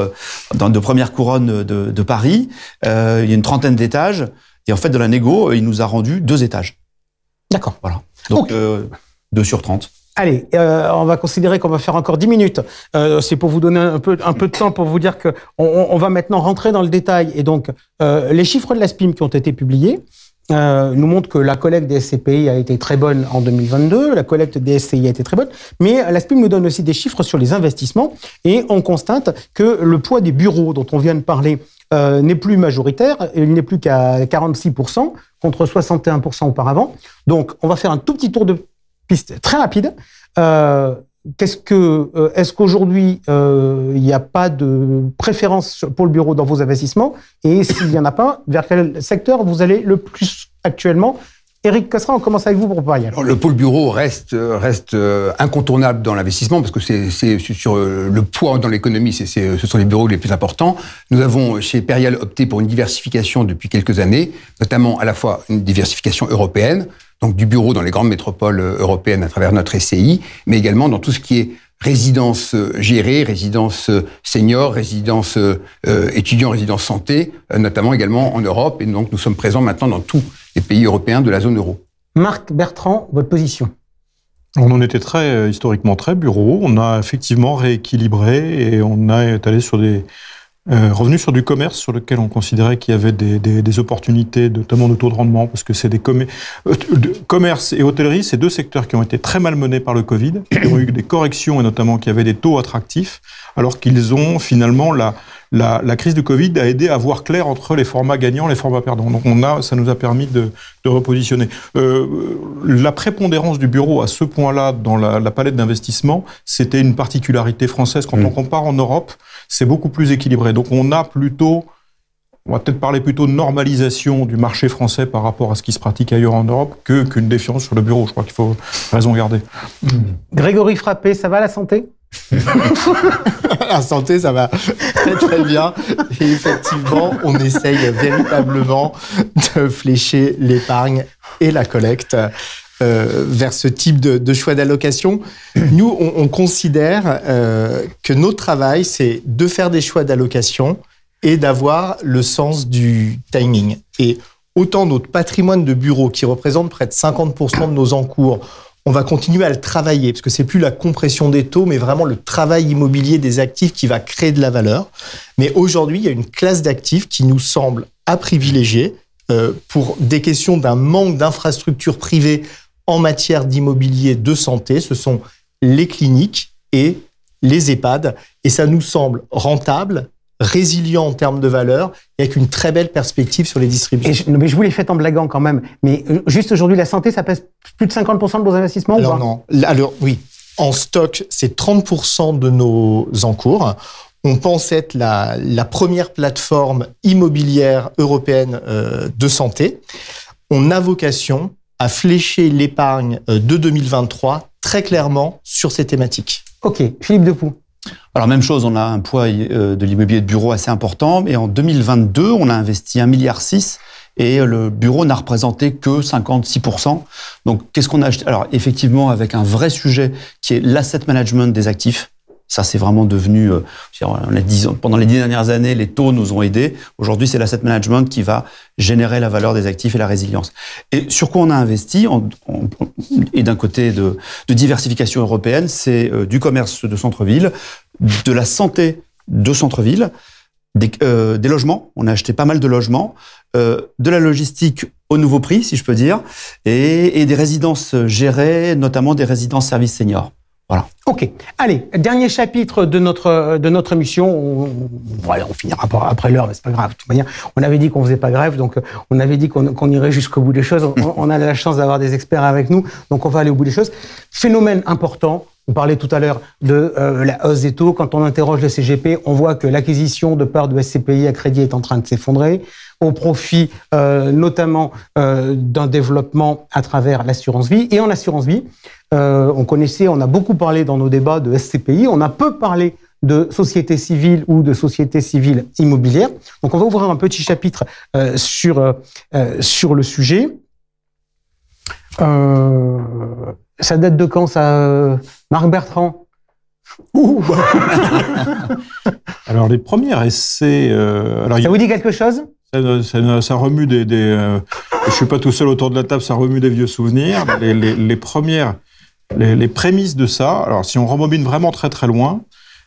couronne de Paris. Il y a une 30aine d'étages. Et en fait, de la négo, il nous a rendu 2 étages. D'accord. Voilà. Donc, 2 sur 30. Allez, on va considérer qu'on va faire encore 10 minutes. C'est pour vous donner un peu de temps pour vous dire que on va maintenant rentrer dans le détail. Et donc, les chiffres de la SPIM qui ont été publiés nous montrent que la collecte des SCPI a été très bonne en 2022, la collecte des SCI a été très bonne, mais la SPIM nous donne aussi des chiffres sur les investissements et on constate que le poids des bureaux dont on vient de parler n'est plus majoritaire, il n'est plus qu'à 46% contre 61% auparavant. Donc, on va faire un tout petit tour de piste très rapide. Est-ce qu'aujourd'hui, il n'y a pas de préférence pour le bureau dans vos investissements? Et s'il n'y en a pas, vers quel secteur vous allez le plus actuellement? Éric Cossera, on commence avec vous pour parler. Alors, le pôle bureau reste incontournable dans l'investissement parce que c'est sur le poids dans l'économie, ce sont les bureaux les plus importants. Nous avons chez Perial opté pour une diversification depuis quelques années, notamment à la fois une diversification européenne, donc du bureau dans les grandes métropoles européennes à travers notre SCI, mais également dans tout ce qui est résidence gérée, résidence senior, résidence étudiant, résidence santé, notamment également en Europe. Et donc, nous sommes présents maintenant dans tous les pays européens de la zone euro. Marc Bertrand, votre position? On en était historiquement très bureau. On a effectivement rééquilibré et on est allé sur des revenus sur du commerce sur lequel on considérait qu'il y avait des opportunités, notamment de taux de rendement, parce que c'est commerce et hôtellerie, c'est 2 secteurs qui ont été très malmenés par le Covid, qui ont eu des corrections et notamment qui avaient des taux attractifs, alors qu'ils ont finalement la crise du Covid a aidé à voir clair entre les formats gagnants et les formats perdants. Donc ça nous a permis de repositionner. La prépondérance du bureau à ce point-là dans la palette d'investissement, c'était une particularité française. Quand on compare en Europe, c'est beaucoup plus équilibré. Donc on a plutôt on va peut-être parler plutôt de normalisation du marché français par rapport à ce qui se pratique ailleurs en Europe qu'une défiance sur le bureau. Je crois qu'il faut raison garder. Grégory Frappé, ça va la santé? La santé, ça va très très bien. Et effectivement, on essaye véritablement de flécher l'épargne et la collecte vers ce type de choix d'allocation. Nous, on considère que notre travail, c'est de faire des choix d'allocation et d'avoir le sens du timing. Et autant notre patrimoine de bureau, qui représente près de 50% de nos encours, on va continuer à le travailler, parce que c'est plus la compression des taux, mais vraiment le travail immobilier des actifs qui va créer de la valeur. Mais aujourd'hui, il y a une classe d'actifs qui nous semble à privilégier pour des questions d'un manque d'infrastructures privées en matière d'immobilier de santé. Ce sont les cliniques et les EHPAD. Et ça nous semble rentable, résilient en termes de valeur et avec une très belle perspective sur les distributions. Mais je vous l'ai fait en blaguant quand même. Mais juste aujourd'hui, la santé, ça pèse plus de 50% de vos investissements ou pas? Non. Alors oui, en stock, c'est 30% de nos encours. On pense être la première plateforme immobilière européenne de santé. On a vocation à flécher l'épargne de 2023 très clairement sur ces thématiques. Ok, Philippe Depoux. Alors même chose, on a un poids de l'immobilier de bureau assez important, mais en 2022, on a investi 1,6 milliard et le bureau n'a représenté que 56%. Donc qu'est-ce qu'on a acheté? Alors effectivement, avec un vrai sujet qui est l'asset management des actifs. Ça, c'est vraiment devenu, pendant les 10 dernières années, les taux nous ont aidés. Aujourd'hui, c'est l'asset management qui va générer la valeur des actifs et la résilience. Et sur quoi on a investi, et d'un côté de diversification européenne, c'est du commerce de centre-ville, de la santé de centre-ville, des logements. On a acheté pas mal de logements, de la logistique au nouveau prix, si je peux dire, et des résidences gérées, notamment des résidences services seniors. Voilà. Ok. Allez, dernier chapitre de notre émission. On finira après l'heure, mais c'est pas grave. De toute manière, on avait dit qu'on faisait pas grève, donc on avait dit qu'on irait jusqu'au bout des choses. On a la chance d'avoir des experts avec nous, donc on va aller au bout des choses. Phénomène important. On parlait tout à l'heure de la hausse des taux. Quand on interroge le CGP, on voit que l'acquisition de parts de SCPI à crédit est en train de s'effondrer, au profit notamment d'un développement à travers l'assurance vie. Et en assurance vie, on a beaucoup parlé dans nos débats de SCPI, on a peu parlé de société civile ou de société civile immobilière. Donc on va ouvrir un petit chapitre sur le sujet. Ça date de quand, ça, Marc Bertrand? Alors les premiers essais... ça vous dit quelque chose? Ça remue je suis pas tout seul autour de la table, ça remue des vieux souvenirs. Les prémices de ça, alors si on rembobine vraiment très très loin,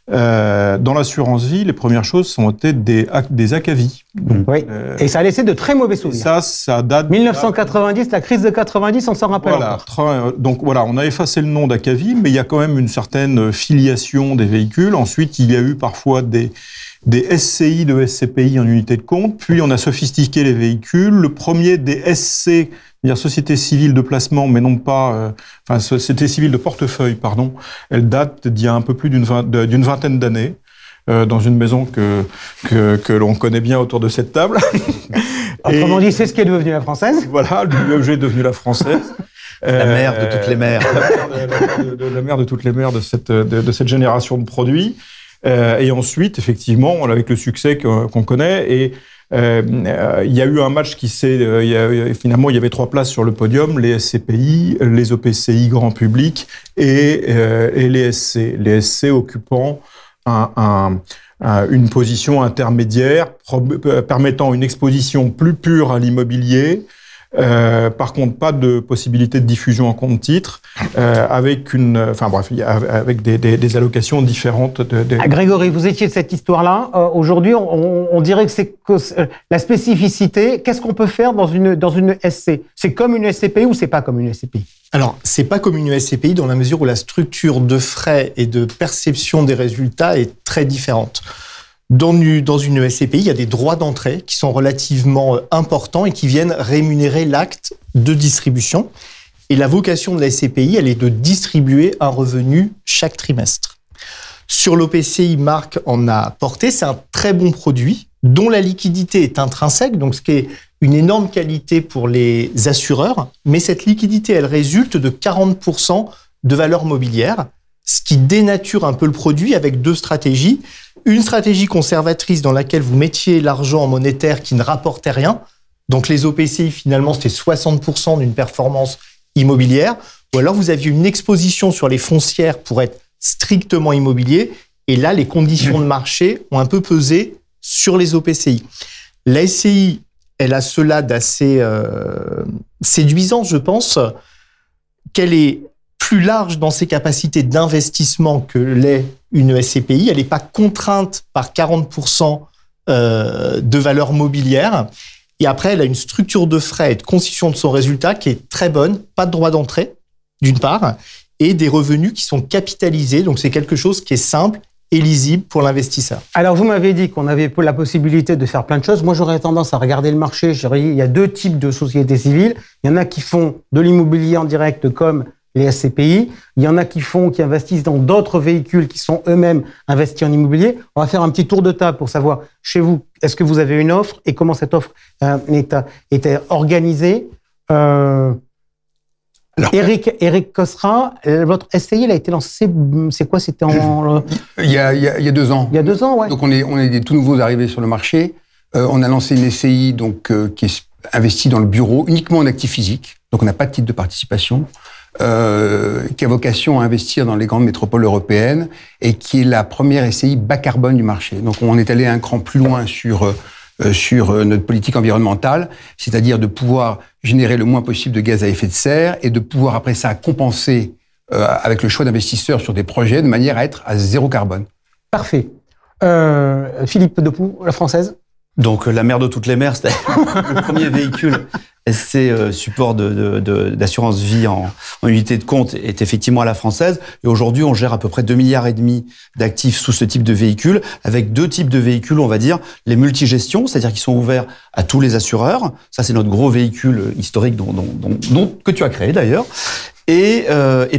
dans l'assurance vie, les premières choses ont été des ACAVI. Oui. Et ça a laissé de très mauvais souvenirs. Ça date... 1990, la crise de 90, on s'en rappelle encore. Donc voilà, on a effacé le nom d'ACAVI, mais il y a quand même une certaine filiation des véhicules. Ensuite, il y a eu parfois des SCI de SCPI en unité de compte, puis on a sophistiqué les véhicules. Le premier des SC, c'est-à-dire société civile de placement, mais non pas... société civile de portefeuille, pardon, elle date d'il y a un peu plus d'une vingtaine d'années, dans une maison que l'on connaît bien autour de cette table. Autrement dit, c'est ce qui est devenu la Française. Voilà, l'UEG est devenu la Française. La mère de toutes les mères. La mère de toutes les mères de cette génération de produits. Et ensuite, effectivement, avec le succès qu'on connaît, et il y a eu un match qui finalement, il y avait 3 places sur le podium, les SCPI, les OPCI grand public et les SC. Les SC occupant une position intermédiaire, permettant une exposition plus pure à l'immobilier. Par contre, pas de possibilité de diffusion en compte titre, avec des allocations différentes. Grégory, vous étiez de cette histoire-là. Aujourd'hui, on dirait que c'est la spécificité. Qu'est-ce qu'on peut faire dans une SC? C'est comme une SCPI ou c'est pas comme une SCPI? Alors, c'est pas comme une SCPI dans la mesure où la structure de frais et de perception des résultats est très différente. Dans une SCPI, il y a des droits d'entrée qui sont relativement importants et qui viennent rémunérer l'acte de distribution. Et la vocation de la SCPI, elle est de distribuer un revenu chaque trimestre. Sur l'OPCI, Marc en a porté, c'est un très bon produit, dont la liquidité est intrinsèque, donc ce qui est une énorme qualité pour les assureurs, mais cette liquidité, elle résulte de 40% de valeur mobilière, ce qui dénature un peu le produit avec deux stratégies. Une stratégie conservatrice dans laquelle vous mettiez l'argent en monétaire qui ne rapportait rien, donc les OPCI finalement c'était 60% d'une performance immobilière, ou alors vous aviez une exposition sur les foncières pour être strictement immobilier, et là les conditions de marché ont un peu pesé sur les OPCI. La SCI, elle a cela d'assez séduisant, je pense, qu'elle est plus large dans ses capacités d'investissement que l'est une SCPI. Elle n'est pas contrainte par 40% de valeur mobilière. Et après, elle a une structure de frais et de concession de son résultat qui est très bonne. Pas de droit d'entrée, d'une part, et des revenus qui sont capitalisés. Donc, c'est quelque chose qui est simple et lisible pour l'investisseur. Alors, vous m'avez dit qu'on avait la possibilité de faire plein de choses. Moi, j'aurais tendance à regarder le marché. Je dirais, il y a deux types de sociétés civiles. Il y en a qui font de l'immobilier en direct comme les SCPI. Il y en a qui investissent dans d'autres véhicules qui sont eux-mêmes investis en immobilier. On va faire un petit tour de table pour savoir, chez vous, est-ce que vous avez une offre et comment cette offre est organisée. Eric Cosra, votre SCI, elle a été lancée, c'est quoi? C'était il y a 2 ans. Il y a 2 ans, ouais. Donc on est des tout nouveaux arrivés sur le marché. On a lancé une SCI donc, qui est investie dans le bureau, uniquement en actifs physiques. Donc on n'a pas de titre de participation. Qui a vocation à investir dans les grandes métropoles européennes et qui est la première SCI bas carbone du marché. Donc on est allé un cran plus loin sur notre politique environnementale, c'est-à-dire de pouvoir générer le moins possible de gaz à effet de serre et de pouvoir après ça compenser avec le choix d'investisseurs sur des projets de manière à être à 0 carbone. Parfait. Philippe Depoux, la Française. Donc la mère de toutes les mères, c'était le premier véhicule SC support d'assurance vie en unité de compte est effectivement à la Française. Et aujourd'hui, on gère à peu près 2,5 milliards d'actifs sous ce type de véhicule, avec 2 types de véhicules, on va dire, les multigestions, c'est-à-dire qu'ils sont ouverts à tous les assureurs. Ça, c'est notre gros véhicule historique que tu as créé d'ailleurs. Et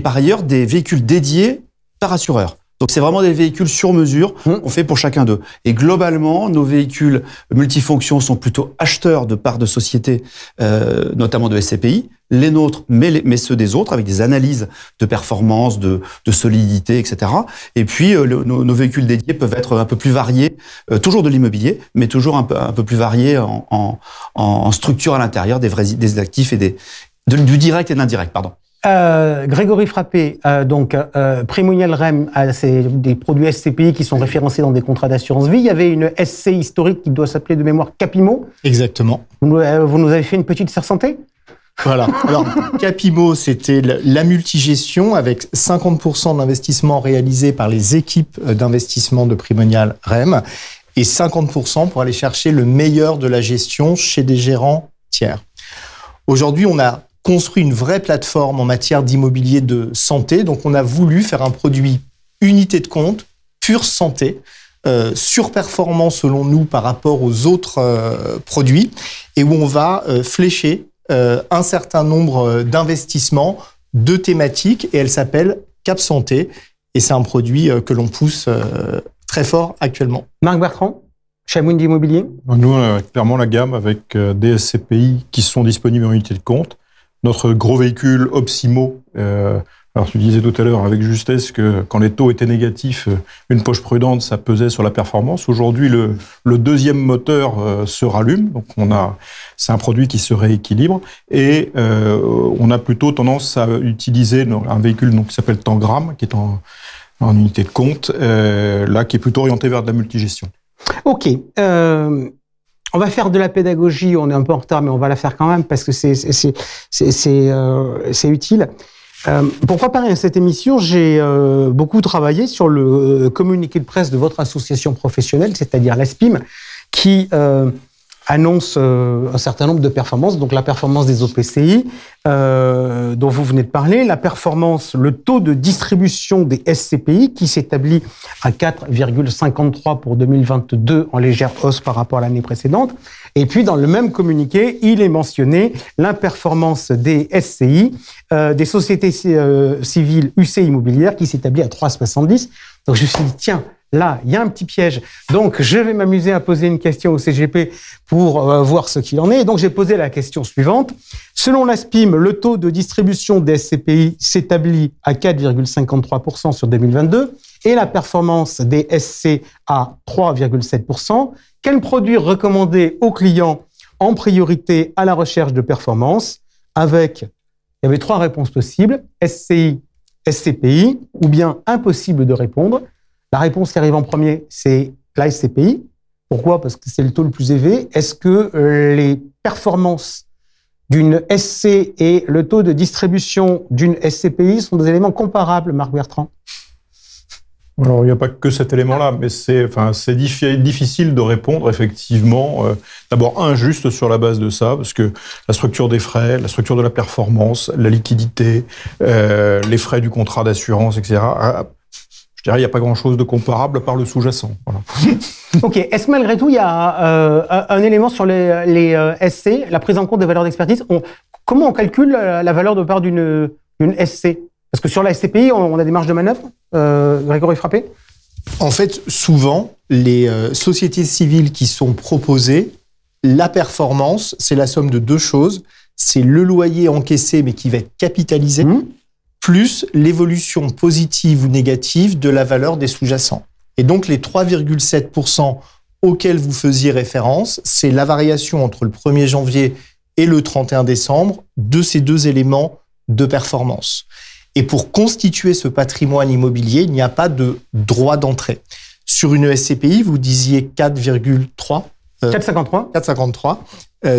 par ailleurs, des véhicules dédiés par assureur. Donc, c'est vraiment des véhicules sur mesure qu'on fait pour chacun d'eux. Et globalement, nos véhicules multifonctions sont plutôt acheteurs de parts de sociétés, notamment de SCPI, les nôtres, mais ceux des autres, avec des analyses de performance, de solidité, etc. Et puis, nos véhicules dédiés peuvent être un peu plus variés, toujours de l'immobilier, mais toujours un peu plus variés en structure à l'intérieur des actifs et du direct et de l'indirect, pardon. Grégory Frappé, Primonial REM, c'est des produits SCPI qui sont référencés dans des contrats d'assurance vie. Il y avait une SC historique qui doit s'appeler de mémoire Capimo. Exactement. Vous nous avez fait une petite serre santé? Voilà. Alors, Capimo, c'était la multigestion avec 50% d'investissement réalisé par les équipes d'investissement de Primonial REM et 50% pour aller chercher le meilleur de la gestion chez des gérants tiers. Aujourd'hui, on a construit une vraie plateforme en matière d'immobilier de santé. Donc, on a voulu faire un produit unité de compte, pure santé, surperformant selon nous par rapport aux autres produits, et où on va flécher un certain nombre d'investissements, de thématiques, et elle s'appelle Cap Santé, et c'est un produit que l'on pousse très fort actuellement. Marc Bertrand, chez Amundi Immobilier. Nous, on a clairement la gamme avec des SCPI qui sont disponibles en unité de compte. Notre gros véhicule Opsimo, alors tu disais tout à l'heure avec justesse que quand les taux étaient négatifs, une poche prudente, ça pesait sur la performance. Aujourd'hui, le deuxième moteur se rallume, donc c'est un produit qui se rééquilibre et on a plutôt tendance à utiliser un véhicule qui s'appelle Tangram, qui est en unité de compte, qui est plutôt orienté vers de la multigestion. Ok. On va faire de la pédagogie, on est un peu en retard, mais on va la faire quand même parce que c'est utile. Pour préparer cette émission, j'ai beaucoup travaillé sur le communiqué de presse de votre association professionnelle, c'est-à-dire l'ASPIM, qui annonce un certain nombre de performances, donc la performance des OPCI, dont vous venez de parler, la performance, le taux de distribution des SCPI, qui s'établit à 4,53 pour 2022, en légère hausse par rapport à l'année précédente. Et puis, dans le même communiqué, il est mentionné la performance des SCI, des sociétés civiles UC immobilières, qui s'établit à 3,70. Donc, je me suis dit, tiens, là, il y a un petit piège. Donc, je vais m'amuser à poser une question au CGP pour voir ce qu'il en est. Et donc, j'ai posé la question suivante. Selon la SPIM, le taux de distribution des SCPI s'établit à 4,53% sur 2022 et la performance des SC à 3,7%. Quel produit recommander aux clients en priorité à la recherche de performance avec, il y avait 3 réponses possibles, SCI, SCPI, ou bien impossible de répondre. La réponse qui arrive en premier, c'est la SCPI. Pourquoi? Parce que c'est le taux le plus élevé. Est-ce que les performances d'une SC et le taux de distribution d'une SCPI sont des éléments comparables, Marc Bertrand? Alors, il n'y a pas que cet élément-là, mais c'est difficile de répondre, effectivement. D'abord, injuste sur la base de ça, parce que la structure des frais, la structure de la performance, la liquidité, les frais du contrat d'assurance, etc. Je dirais, il n'y a pas grand-chose de comparable à part le sous-jacent. Voilà. Ok. Est-ce que malgré tout, il y a un élément sur les SC, la prise en compte des valeurs d'expertise? Comment on calcule la valeur de part d'une SC? Parce que sur la SCPI, on a des marges de manœuvre. Grégory Frappé? En fait, souvent, les sociétés civiles qui sont proposées, la performance, c'est la somme de 2 choses. C'est le loyer encaissé, mais qui va être capitalisé, plus l'évolution positive ou négative de la valeur des sous-jacents. Et donc, les 3,7% auxquels vous faisiez référence, c'est la variation entre le 1er janvier et le 31 décembre de ces 2 éléments de performance. Et pour constituer ce patrimoine immobilier, il n'y a pas de droit d'entrée. Sur une SCPI, vous disiez 4,3. 4,53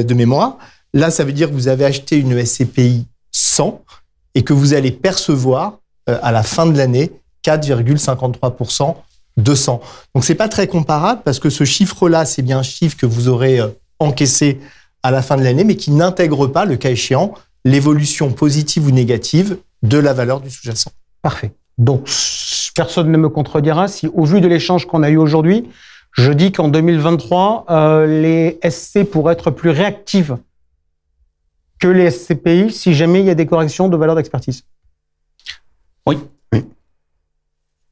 de mémoire. Là, ça veut dire que vous avez acheté une SCPI 100 et que vous allez percevoir à la fin de l'année 4,53% de 100. Donc, c'est pas très comparable parce que ce chiffre-là, c'est bien un chiffre que vous aurez encaissé à la fin de l'année, mais qui n'intègre pas, le cas échéant, l'évolution positive ou négative de la valeur du sous-jacent. Parfait. Donc, personne ne me contredira si, au vu de l'échange qu'on a eu aujourd'hui, je dis qu'en 2023, les SC pourraient être plus réactives que les SCPI si jamais il y a des corrections de valeur d'expertise. Oui.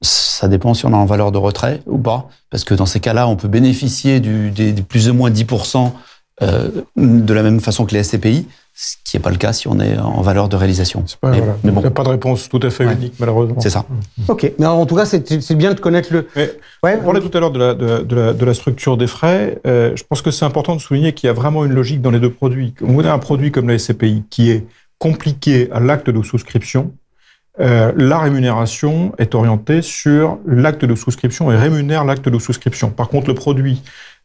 Ça dépend si on est en valeur de retrait ou pas, parce que dans ces cas-là, on peut bénéficier des plus ou moins 10% de la même façon que les SCPI, ce qui n'est pas le cas si on est en valeur de réalisation. Mais bon. Il n'y a pas de réponse tout à fait unique, malheureusement. C'est ça. Ok, mais en tout cas, c'est bien de connaître le... On parlait tout à l'heure de la structure des frais. Je pense que c'est important de souligner qu'il y a vraiment une logique dans les 2 produits. On a un produit comme la SCPI qui est compliqué à l'acte de souscription. La rémunération est orientée sur l'acte de souscription et rémunère l'acte de souscription. Par contre, le produit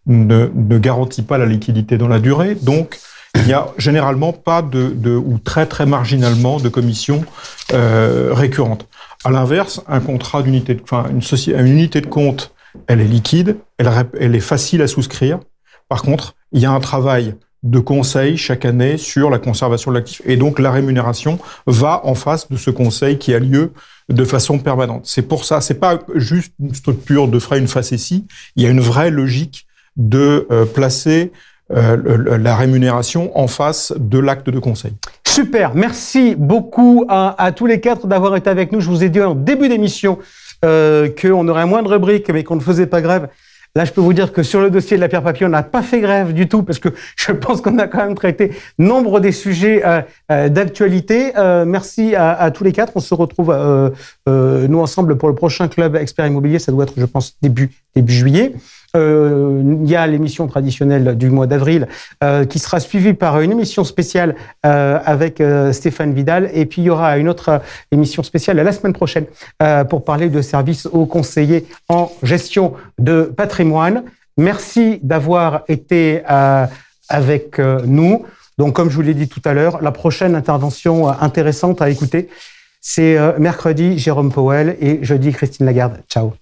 ne garantit pas la liquidité dans la durée, donc il n'y a généralement pas ou très très marginalement de commissions récurrentes. À l'inverse, un contrat une unité de compte, elle est liquide, elle est facile à souscrire. Par contre, il y a un travail de conseil chaque année sur la conservation de l'actif. Et donc, la rémunération va en face de ce conseil qui a lieu de façon permanente. C'est pour ça, c'est pas juste une structure de frais, une facétie. Il y a une vraie logique de placer la rémunération en face de l'acte de conseil. Super, merci beaucoup à tous les 4 d'avoir été avec nous. Je vous ai dit en début d'émission qu'on aurait moins de rubriques, mais qu'on ne faisait pas grève. Là, je peux vous dire que sur le dossier de la pierre papier, on n'a pas fait grève du tout, parce que je pense qu'on a quand même traité nombre des sujets d'actualité. Merci à tous les 4. On se retrouve, nous ensemble, pour le prochain Club Expert Immobilier. Ça doit être, je pense, début juillet. Il y a l'émission traditionnelle du mois d'avril qui sera suivie par une émission spéciale avec Stéphane Vidal, et puis il y aura une autre émission spéciale la semaine prochaine pour parler de services aux conseillers en gestion de patrimoine. Merci d'avoir été avec nous. Donc, comme je vous l'ai dit tout à l'heure, la prochaine intervention intéressante à écouter, c'est mercredi Jérôme Powell et jeudi Christine Lagarde. Ciao.